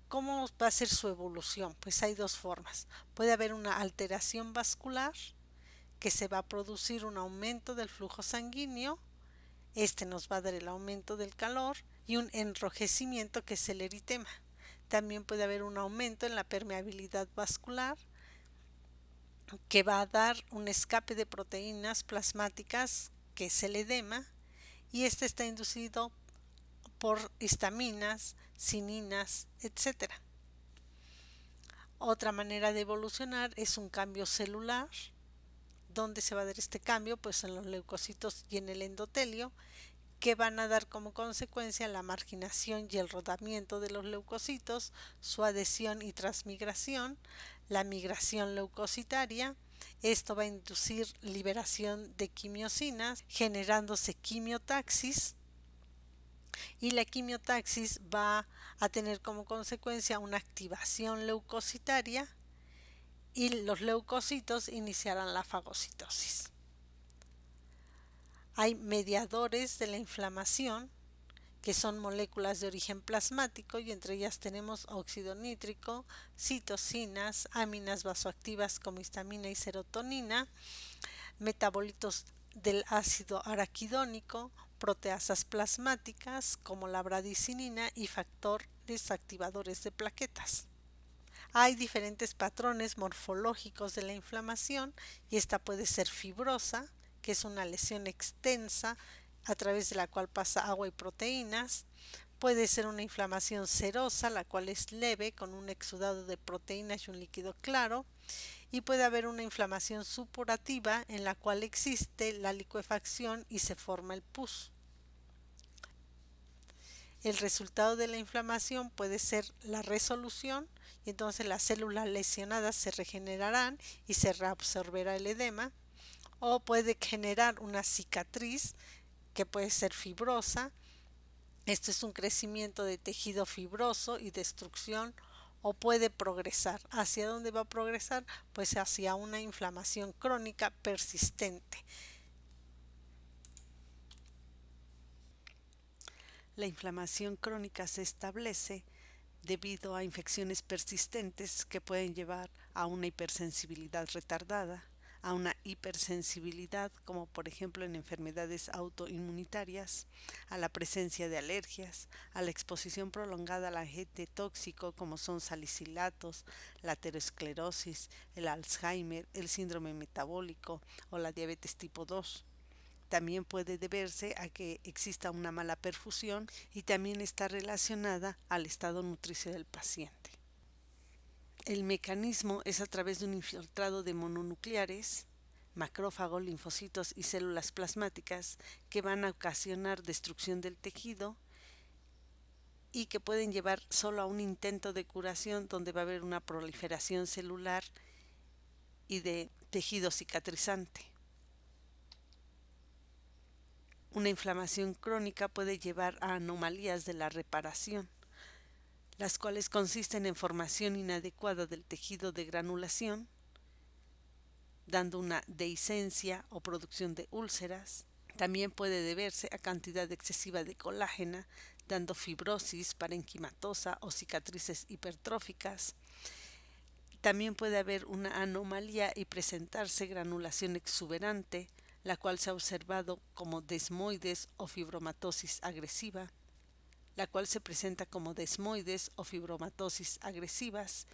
¿Cómo va a ser su evolución? Pues hay dos formas. Puede haber una alteración vascular, que se va a producir un aumento del flujo sanguíneo. Este nos va a dar el aumento del calor y un enrojecimiento, que es el eritema. También puede haber un aumento en la permeabilidad vascular, que va a dar un escape de proteínas plasmáticas, que es el edema, y este está inducido por histaminas, cininas, etc. Otra manera de evolucionar es un cambio celular. ¿Dónde se va a dar este cambio? Pues en los leucocitos y en el endotelio, que van a dar como consecuencia la marginación y el rodamiento de los leucocitos, su adhesión y transmigración, la migración leucocitaria. Esto va a inducir liberación de quimiosinas, generándose quimiotaxis, y la quimiotaxis va a tener como consecuencia una activación leucocitaria y los leucocitos iniciarán la fagocitosis. Hay mediadores de la inflamación, que son moléculas de origen plasmático, y entre ellas tenemos óxido nítrico, citocinas, aminas vasoactivas como histamina y serotonina, metabolitos del ácido araquidónico, proteasas plasmáticas como la bradicinina y factores activadores de plaquetas. Hay diferentes patrones morfológicos de la inflamación, y esta puede ser fibrosa, que es una lesión extensa a través de la cual pasa agua y proteínas. Puede ser una inflamación serosa, la cual es leve, con un exudado de proteínas y un líquido claro. Y puede haber una inflamación supurativa, en la cual existe la licuefacción y se forma el pus. El resultado de la inflamación puede ser la resolución, y entonces las células lesionadas se regenerarán y se reabsorberá el edema, o puede generar una cicatriz, que puede ser fibrosa. Esto es un crecimiento de tejido fibroso y destrucción, o puede progresar. ¿Hacia dónde va a progresar? Pues hacia una inflamación crónica persistente. La inflamación crónica se establece debido a infecciones persistentes que pueden llevar a una hipersensibilidad retardada, a una hipersensibilidad, como por ejemplo en enfermedades autoinmunitarias, a la presencia de alergias, a la exposición prolongada al agente tóxico como son salicilatos, la aterosclerosis, el Alzheimer, el síndrome metabólico o la diabetes tipo 2. También puede deberse a que exista una mala perfusión y también está relacionada al estado nutricio del paciente. El mecanismo es a través de un infiltrado de mononucleares, macrófagos, linfocitos y células plasmáticas que van a ocasionar destrucción del tejido y que pueden llevar solo a un intento de curación donde va a haber una proliferación celular y de tejido cicatrizante. Una inflamación crónica puede llevar a anomalías de la reparación, las cuales consisten en formación inadecuada del tejido de granulación, dando una dehiscencia o producción de úlceras. También puede deberse a cantidad excesiva de colágena, dando fibrosis parenquimatosa o cicatrices hipertróficas. También puede haber una anomalía y presentarse granulación exuberante, la cual se ha observado como desmoides o fibromatosis agresiva, la cual se presenta como desmoides o fibromatosis agresivas,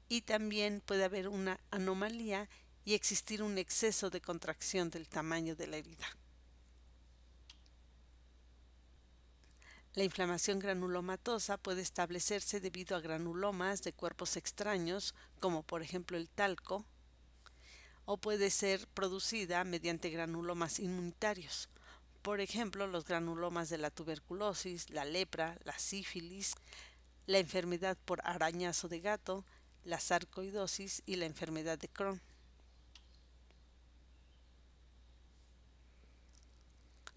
y también puede haber una anomalía y existir un exceso de contracción del tamaño de la herida. La inflamación granulomatosa puede establecerse debido a granulomas de cuerpos extraños, como por ejemplo el talco, o puede ser producida mediante granulomas inmunitarios, por ejemplo los granulomas de la tuberculosis, la lepra, la sífilis, la enfermedad por arañazo de gato, la sarcoidosis y la enfermedad de Crohn.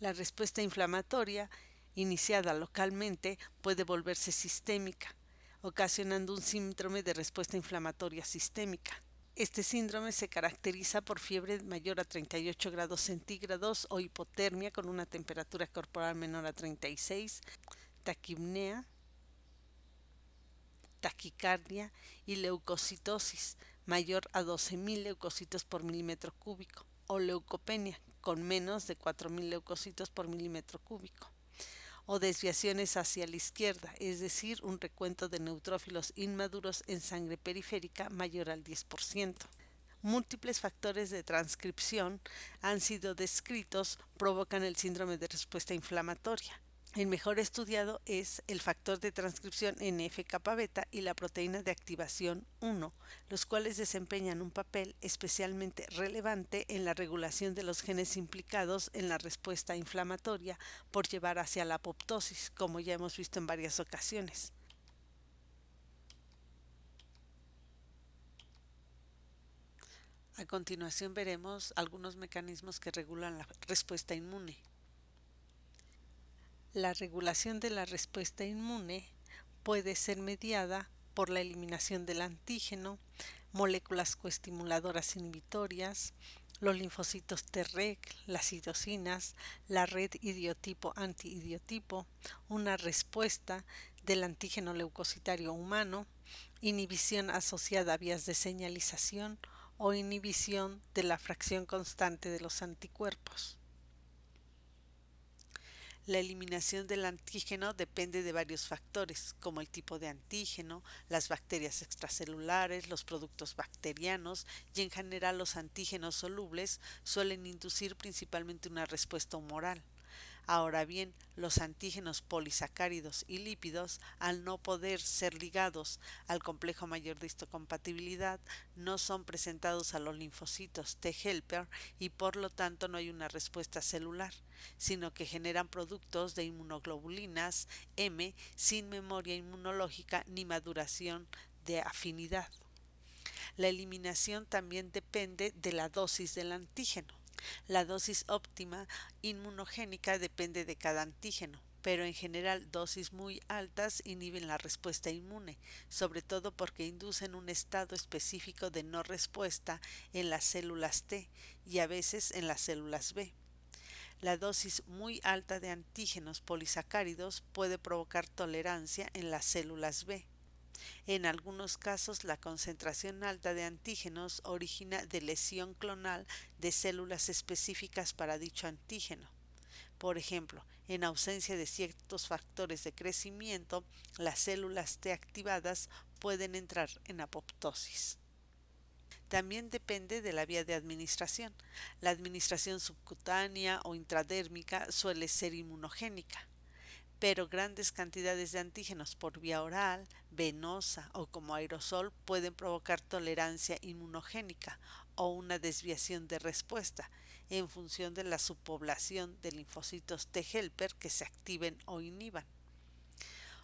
La respuesta inflamatoria, iniciada localmente, puede volverse sistémica, ocasionando un síndrome de respuesta inflamatoria sistémica. Este síndrome se caracteriza por fiebre mayor a 38 grados centígrados o hipotermia con una temperatura corporal menor a 36, taquipnea, taquicardia y leucocitosis mayor a 12.000 leucocitos por milímetro cúbico, o leucopenia con menos de 4.000 leucocitos por milímetro cúbico, o desviaciones hacia la izquierda, es decir, un recuento de neutrófilos inmaduros en sangre periférica mayor al 10%. Múltiples factores de transcripción han sido descritos, provocan el síndrome de respuesta inflamatoria. El mejor estudiado es el factor de transcripción NF-kappa beta y la proteína de activación 1, los cuales desempeñan un papel especialmente relevante en la regulación de los genes implicados en la respuesta inflamatoria por llevar hacia la apoptosis, como ya hemos visto en varias ocasiones. A continuación veremos algunos mecanismos que regulan la respuesta inmune. La regulación de la respuesta inmune puede ser mediada por la eliminación del antígeno, moléculas coestimuladoras inhibitorias, los linfocitos Treg, las citocinas, la red idiotipo-antiidiotipo, una respuesta del antígeno leucocitario humano, inhibición asociada a vías de señalización o inhibición de la fracción constante de los anticuerpos. La eliminación del antígeno depende de varios factores, como el tipo de antígeno, las bacterias extracelulares, los productos bacterianos y en general los antígenos solubles suelen inducir principalmente una respuesta humoral. Ahora bien, los antígenos polisacáridos y lípidos, al no poder ser ligados al complejo mayor de histocompatibilidad, no son presentados a los linfocitos T helper y por lo tanto no hay una respuesta celular, sino que generan productos de inmunoglobulinas M sin memoria inmunológica ni maduración de afinidad. La eliminación también depende de la dosis del antígeno. La dosis óptima inmunogénica depende de cada antígeno, pero en general dosis muy altas inhiben la respuesta inmune, sobre todo porque inducen un estado específico de no respuesta en las células T y a veces en las células B. La dosis muy alta de antígenos polisacáridos puede provocar tolerancia en las células B. En algunos casos, la concentración alta de antígenos origina de lesión clonal de células específicas para dicho antígeno. Por ejemplo, en ausencia de ciertos factores de crecimiento, las células T activadas pueden entrar en apoptosis. También depende de la vía de administración. La administración subcutánea o intradérmica suele ser inmunogénica, pero grandes cantidades de antígenos por vía oral, venosa o como aerosol pueden provocar tolerancia inmunogénica o una desviación de respuesta en función de la subpoblación de linfocitos T helper que se activen o inhiban.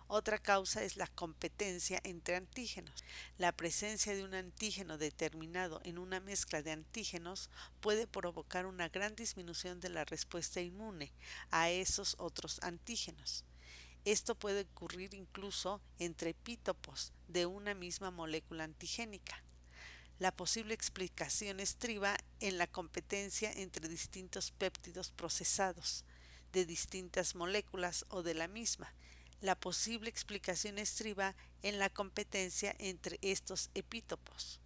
Otra causa es la competencia entre antígenos. La presencia de un antígeno determinado en una mezcla de antígenos puede provocar una gran disminución de la respuesta inmune a esos otros antígenos. Esto puede ocurrir incluso entre epítopos de una misma molécula antigénica. La posible explicación estriba en la competencia entre distintos péptidos procesados, de distintas moléculas o de la misma. La posible explicación estriba en la competencia entre estos epítopos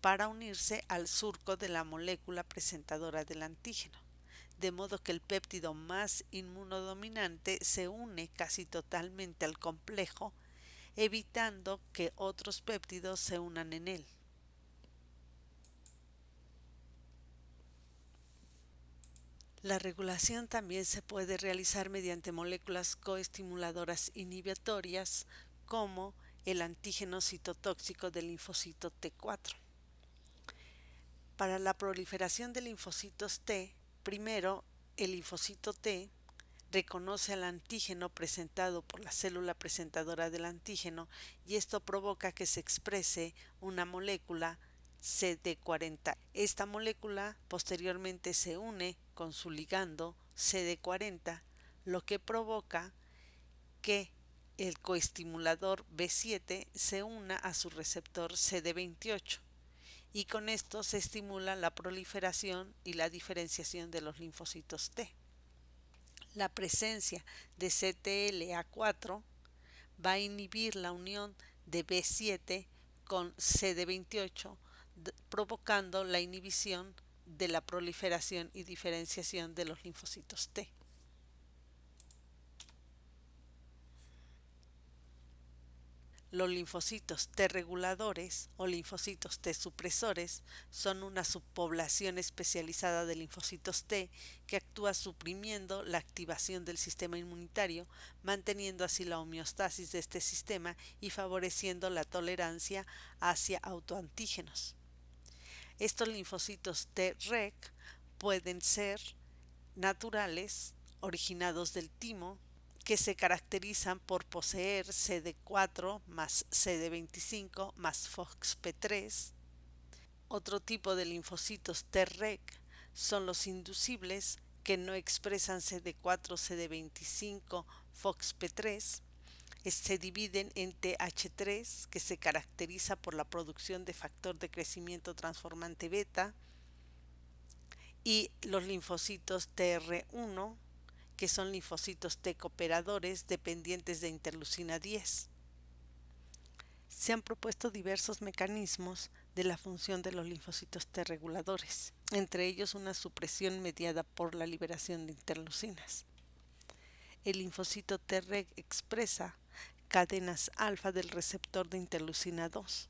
para unirse al surco de la molécula presentadora del antígeno, de modo que el péptido más inmunodominante se une casi totalmente al complejo, evitando que otros péptidos se unan en él. La regulación también se puede realizar mediante moléculas coestimuladoras inhibitorias como el antígeno citotóxico del linfocito T4. Para la proliferación de linfocitos T, primero el linfocito T reconoce al antígeno presentado por la célula presentadora del antígeno y esto provoca que se exprese una molécula CD40. Esta molécula posteriormente se une con su ligando CD40, lo que provoca que el coestimulador B7 se una a su receptor CD28 y con esto se estimula la proliferación y la diferenciación de los linfocitos T. La presencia de CTLA4 va a inhibir la unión de B7 con CD28, provocando la inhibición de la proliferación y diferenciación de los linfocitos T. Los linfocitos T reguladores o linfocitos T supresores son una subpoblación especializada de linfocitos T que actúa suprimiendo la activación del sistema inmunitario, manteniendo así la homeostasis de este sistema y favoreciendo la tolerancia hacia autoantígenos. Estos linfocitos T-reg pueden ser naturales, originados del timo, que se caracterizan por poseer CD4 más CD25 más FOXP3. Otro tipo de linfocitos T-reg son los inducibles que no expresan CD4, CD25, FOXP3. Se dividen en TH3, que se caracteriza por la producción de factor de crecimiento transformante beta, y los linfocitos TR1, que son linfocitos T cooperadores dependientes de interleucina 10. Se han propuesto diversos mecanismos de la función de los linfocitos T reguladores, entre ellos una supresión mediada por la liberación de interleucinas. El linfocito T-reg expresa cadenas alfa del receptor de interleucina 2.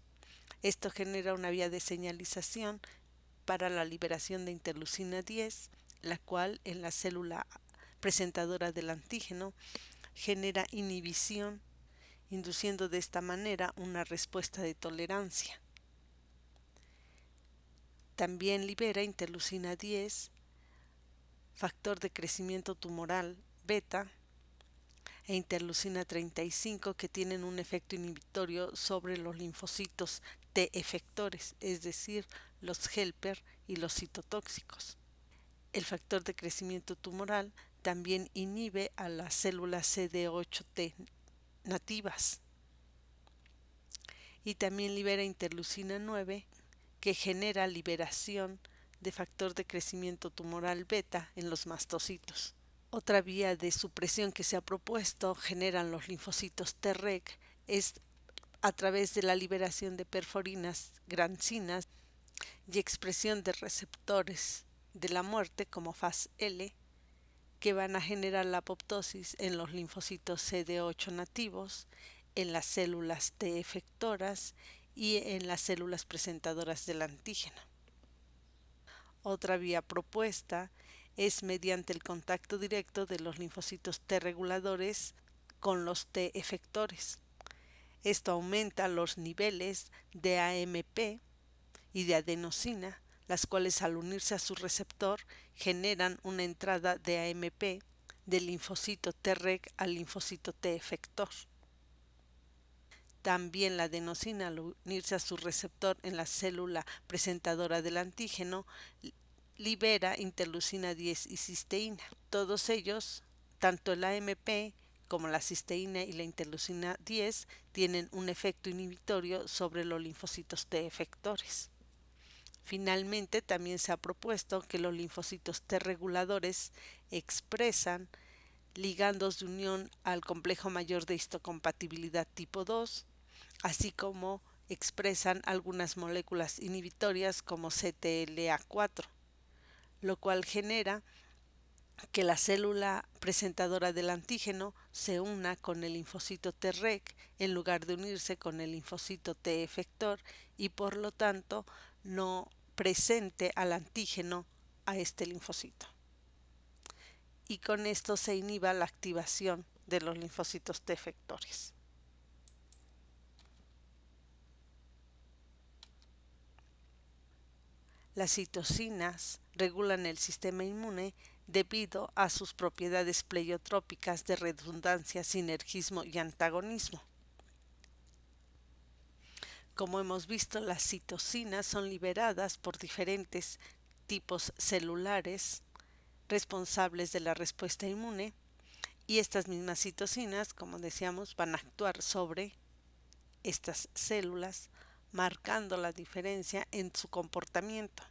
Esto genera una vía de señalización para la liberación de interleucina 10, la cual en la célula presentadora del antígeno genera inhibición, induciendo de esta manera una respuesta de tolerancia. También libera interleucina 10, factor de crecimiento tumoral beta, e interleucina 35 que tienen un efecto inhibitorio sobre los linfocitos T efectores, es decir, los helper y los citotóxicos. El factor de crecimiento tumoral también inhibe a las células CD8T nativas y también libera interleucina 9 que genera liberación de factor de crecimiento tumoral beta en los mastocitos. Otra vía de supresión que se ha propuesto generan los linfocitos T-reg es a través de la liberación de perforinas, grancinas y expresión de receptores de la muerte como Fas-L, que van a generar la apoptosis en los linfocitos CD8 nativos, en las células T efectoras y en las células presentadoras del antígeno. Otra vía propuesta es mediante el contacto directo de los linfocitos T reguladores con los T efectores. Esto aumenta los niveles de AMP y de adenosina, las cuales al unirse a su receptor generan una entrada de AMP del linfocito Treg al linfocito T efector. También la adenosina, al unirse a su receptor en la célula presentadora del antígeno, libera interleucina 10 y cisteína. Todos ellos, tanto el AMP como la cisteína y la interleucina 10, tienen un efecto inhibitorio sobre los linfocitos T efectores. Finalmente, también se ha propuesto que los linfocitos T reguladores expresan ligandos de unión al complejo mayor de histocompatibilidad tipo 2, así como expresan algunas moléculas inhibitorias como CTLA4, lo cual genera que la célula presentadora del antígeno se una con el linfocito Treg en lugar de unirse con el linfocito T efector y por lo tanto no presente al antígeno a este linfocito. Y con esto se inhiba la activación de los linfocitos T efectores. Las citocinas regulan el sistema inmune debido a sus propiedades pleiotrópicas de redundancia, sinergismo y antagonismo. Como hemos visto, las citocinas son liberadas por diferentes tipos celulares responsables de la respuesta inmune y estas mismas citocinas, como decíamos, van a actuar sobre estas células, marcando la diferencia en su comportamiento.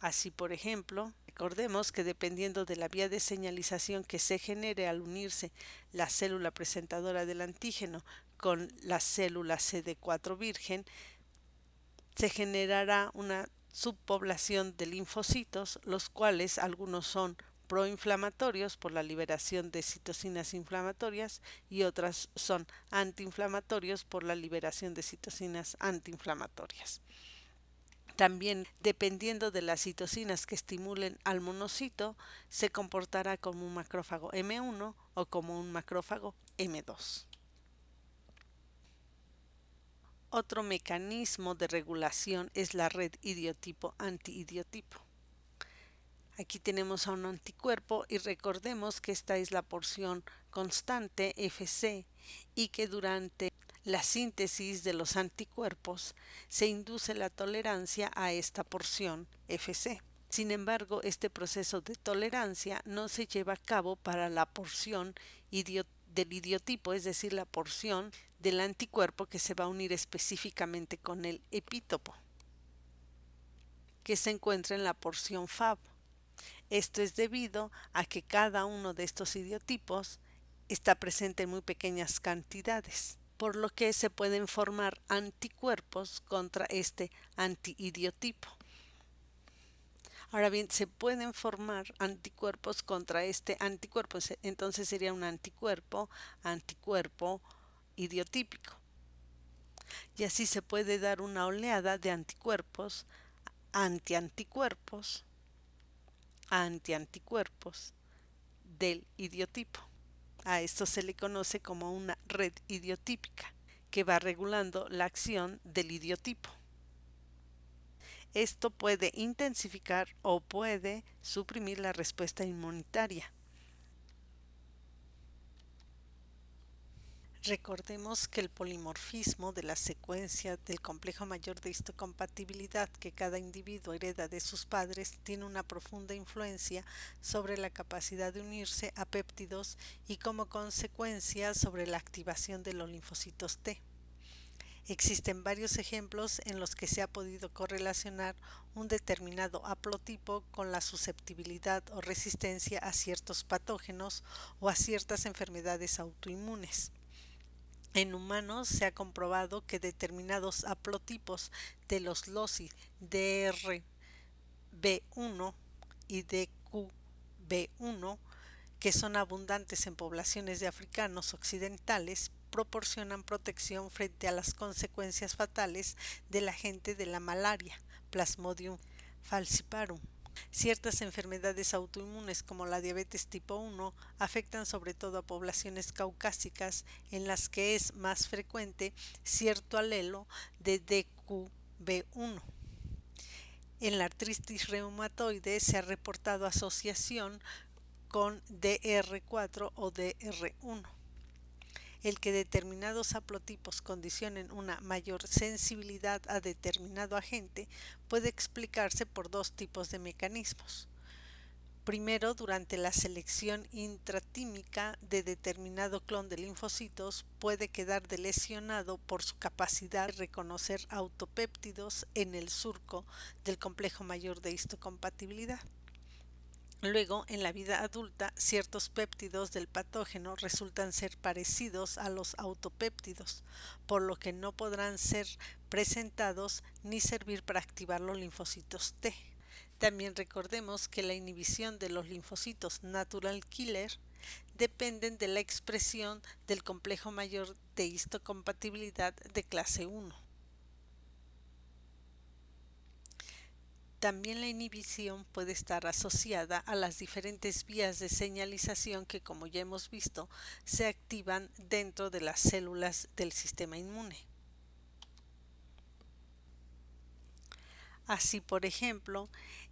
Así, por ejemplo, recordemos que dependiendo de la vía de señalización que se genere al unirse la célula presentadora del antígeno con la célula CD4 virgen, se generará una subpoblación de linfocitos, los cuales algunos son proinflamatorios por la liberación de citocinas inflamatorias y otras son antiinflamatorios por la liberación de citocinas antiinflamatorias. También, dependiendo de las citocinas que estimulen al monocito, se comportará como un macrófago M1 o como un macrófago M2. Otro mecanismo de regulación es la red idiotipo-antiidiotipo. Aquí tenemos a un anticuerpo y recordemos que esta es la porción constante Fc y que durante la síntesis de los anticuerpos se induce la tolerancia a esta porción Fc. Sin embargo, este proceso de tolerancia no se lleva a cabo para la porción del idiotipo, es decir, la porción del anticuerpo que se va a unir específicamente con el epítopo, que se encuentra en la porción Fab. Esto es debido a que cada uno de estos idiotipos está presente en muy pequeñas cantidades, por lo que se pueden formar anticuerpos contra este antiidiotipo. Ahora bien, se pueden formar anticuerpos contra este anticuerpo, entonces sería un anticuerpo idiotípico. Y así se puede dar una oleada de anticuerpos, antianticuerpos del idiotipo. A esto se le conoce como una red idiotípica, que va regulando la acción del idiotipo. Esto puede intensificar o puede suprimir la respuesta inmunitaria. Recordemos que el polimorfismo de la secuencia del complejo mayor de histocompatibilidad que cada individuo hereda de sus padres tiene una profunda influencia sobre la capacidad de unirse a péptidos y como consecuencia sobre la activación de los linfocitos T. Existen varios ejemplos en los que se ha podido correlacionar un determinado haplotipo con la susceptibilidad o resistencia a ciertos patógenos o a ciertas enfermedades autoinmunes. En humanos se ha comprobado que determinados haplotipos de los loci DRB1 y DQB1, que son abundantes en poblaciones de africanos occidentales, proporcionan protección frente a las consecuencias fatales del agente de la malaria, Plasmodium falciparum. Ciertas enfermedades autoinmunes como la diabetes tipo 1 afectan sobre todo a poblaciones caucásicas en las que es más frecuente cierto alelo de DQB1. En la artritis reumatoide se ha reportado asociación con DR4 o DR1. El que determinados haplotipos condicionen una mayor sensibilidad a determinado agente puede explicarse por dos tipos de mecanismos. Primero, durante la selección intratímica de determinado clon de linfocitos puede quedar lesionado por su capacidad de reconocer autopéptidos en el surco del complejo mayor de histocompatibilidad. Luego, en la vida adulta, ciertos péptidos del patógeno resultan ser parecidos a los autopéptidos, por lo que no podrán ser presentados ni servir para activar los linfocitos T. También recordemos que la inhibición de los linfocitos natural killer dependen de la expresión del complejo mayor de histocompatibilidad de clase 1. También la inhibición puede estar asociada a las diferentes vías de señalización que, como ya hemos visto, se activan dentro de las células del sistema inmune. Así, por ejemplo,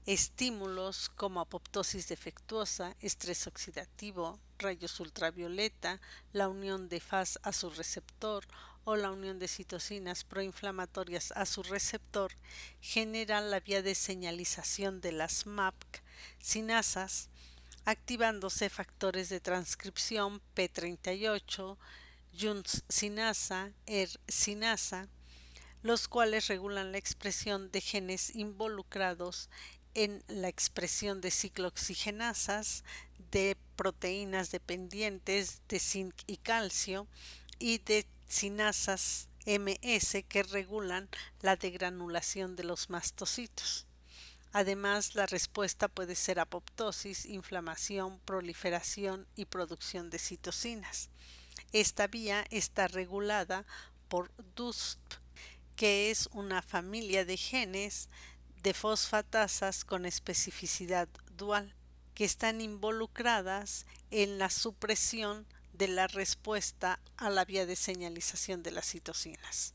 estímulos como apoptosis defectuosa, estrés oxidativo, rayos ultravioleta, la unión de Fas a su receptor o la unión de citocinas proinflamatorias a su receptor generan la vía de señalización de las MAP sinasas, activándose factores de transcripción P38, Junts sinasa, sinasa, los cuales regulan la expresión de genes involucrados en la expresión de ciclooxigenasas, de proteínas dependientes de zinc y calcio y de sinasas MS que regulan la degranulación de los mastocitos. Además, la respuesta puede ser apoptosis, inflamación, proliferación y producción de citocinas. Esta vía está regulada por DUSP, que es una familia de genes de fosfatasas con especificidad dual, que están involucradas en la supresión de la respuesta a la vía de señalización de las citocinas.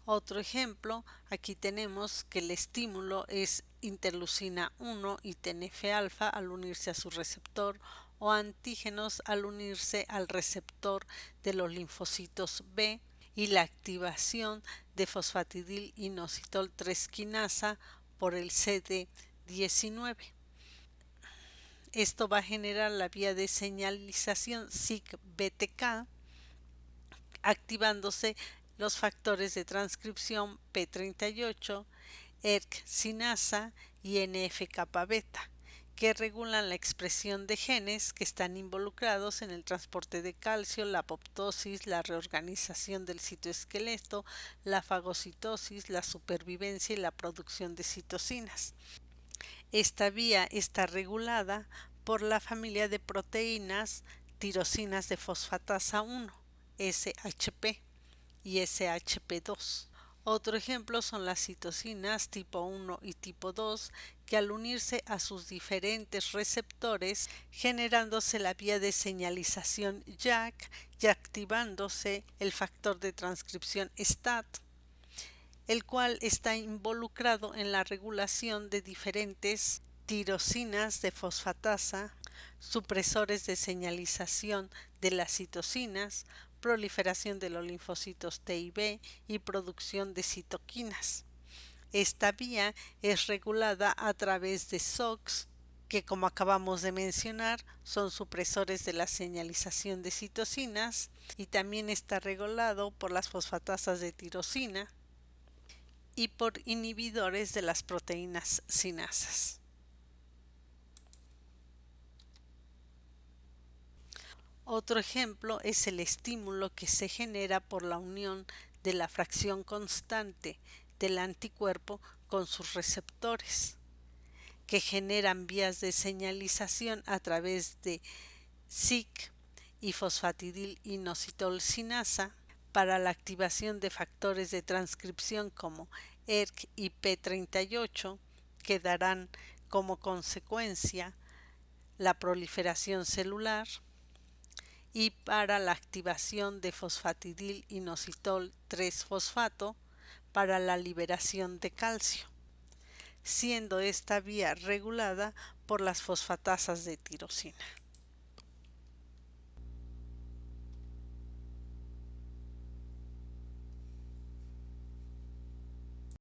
Otro ejemplo, aquí tenemos que el estímulo es interleucina 1 y TNF-alfa al unirse a su receptor o antígenos al unirse al receptor de los linfocitos B y la activación de fosfatidil inositol 3 quinasa por el CD19. Esto va a generar la vía de señalización SIC-BTK, activándose los factores de transcripción P38, ERK sinasa y NF-kappa beta, que regulan la expresión de genes que están involucrados en el transporte de calcio, la apoptosis, la reorganización del citoesqueleto, la fagocitosis, la supervivencia y la producción de citocinas. Esta vía está regulada por la familia de proteínas tirosinas de fosfatasa 1, SHP y SHP2. Otro ejemplo son las citocinas tipo 1 y tipo 2 que al unirse a sus diferentes receptores generándose la vía de señalización JAK y activándose el factor de transcripción STAT, el cual está involucrado en la regulación de diferentes tirosinas de fosfatasa, supresores de señalización de las citocinas, proliferación de los linfocitos T y B y producción de citoquinas. Esta vía es regulada a través de SOX, que como acabamos de mencionar son supresores de la señalización de citocinas, y también está regulado por las fosfatasas de tirosina y por inhibidores de las proteínas sinasas. Otro ejemplo es el estímulo que se genera por la unión de la fracción constante del anticuerpo con sus receptores, que generan vías de señalización a través de SIC y fosfatidil-inositol-sinasa para la activación de factores de transcripción como ERK y P38, que darán como consecuencia la proliferación celular, y para la activación de fosfatidil-inositol 3-fosfato para la liberación de calcio, siendo esta vía regulada por las fosfatasas de tirosina.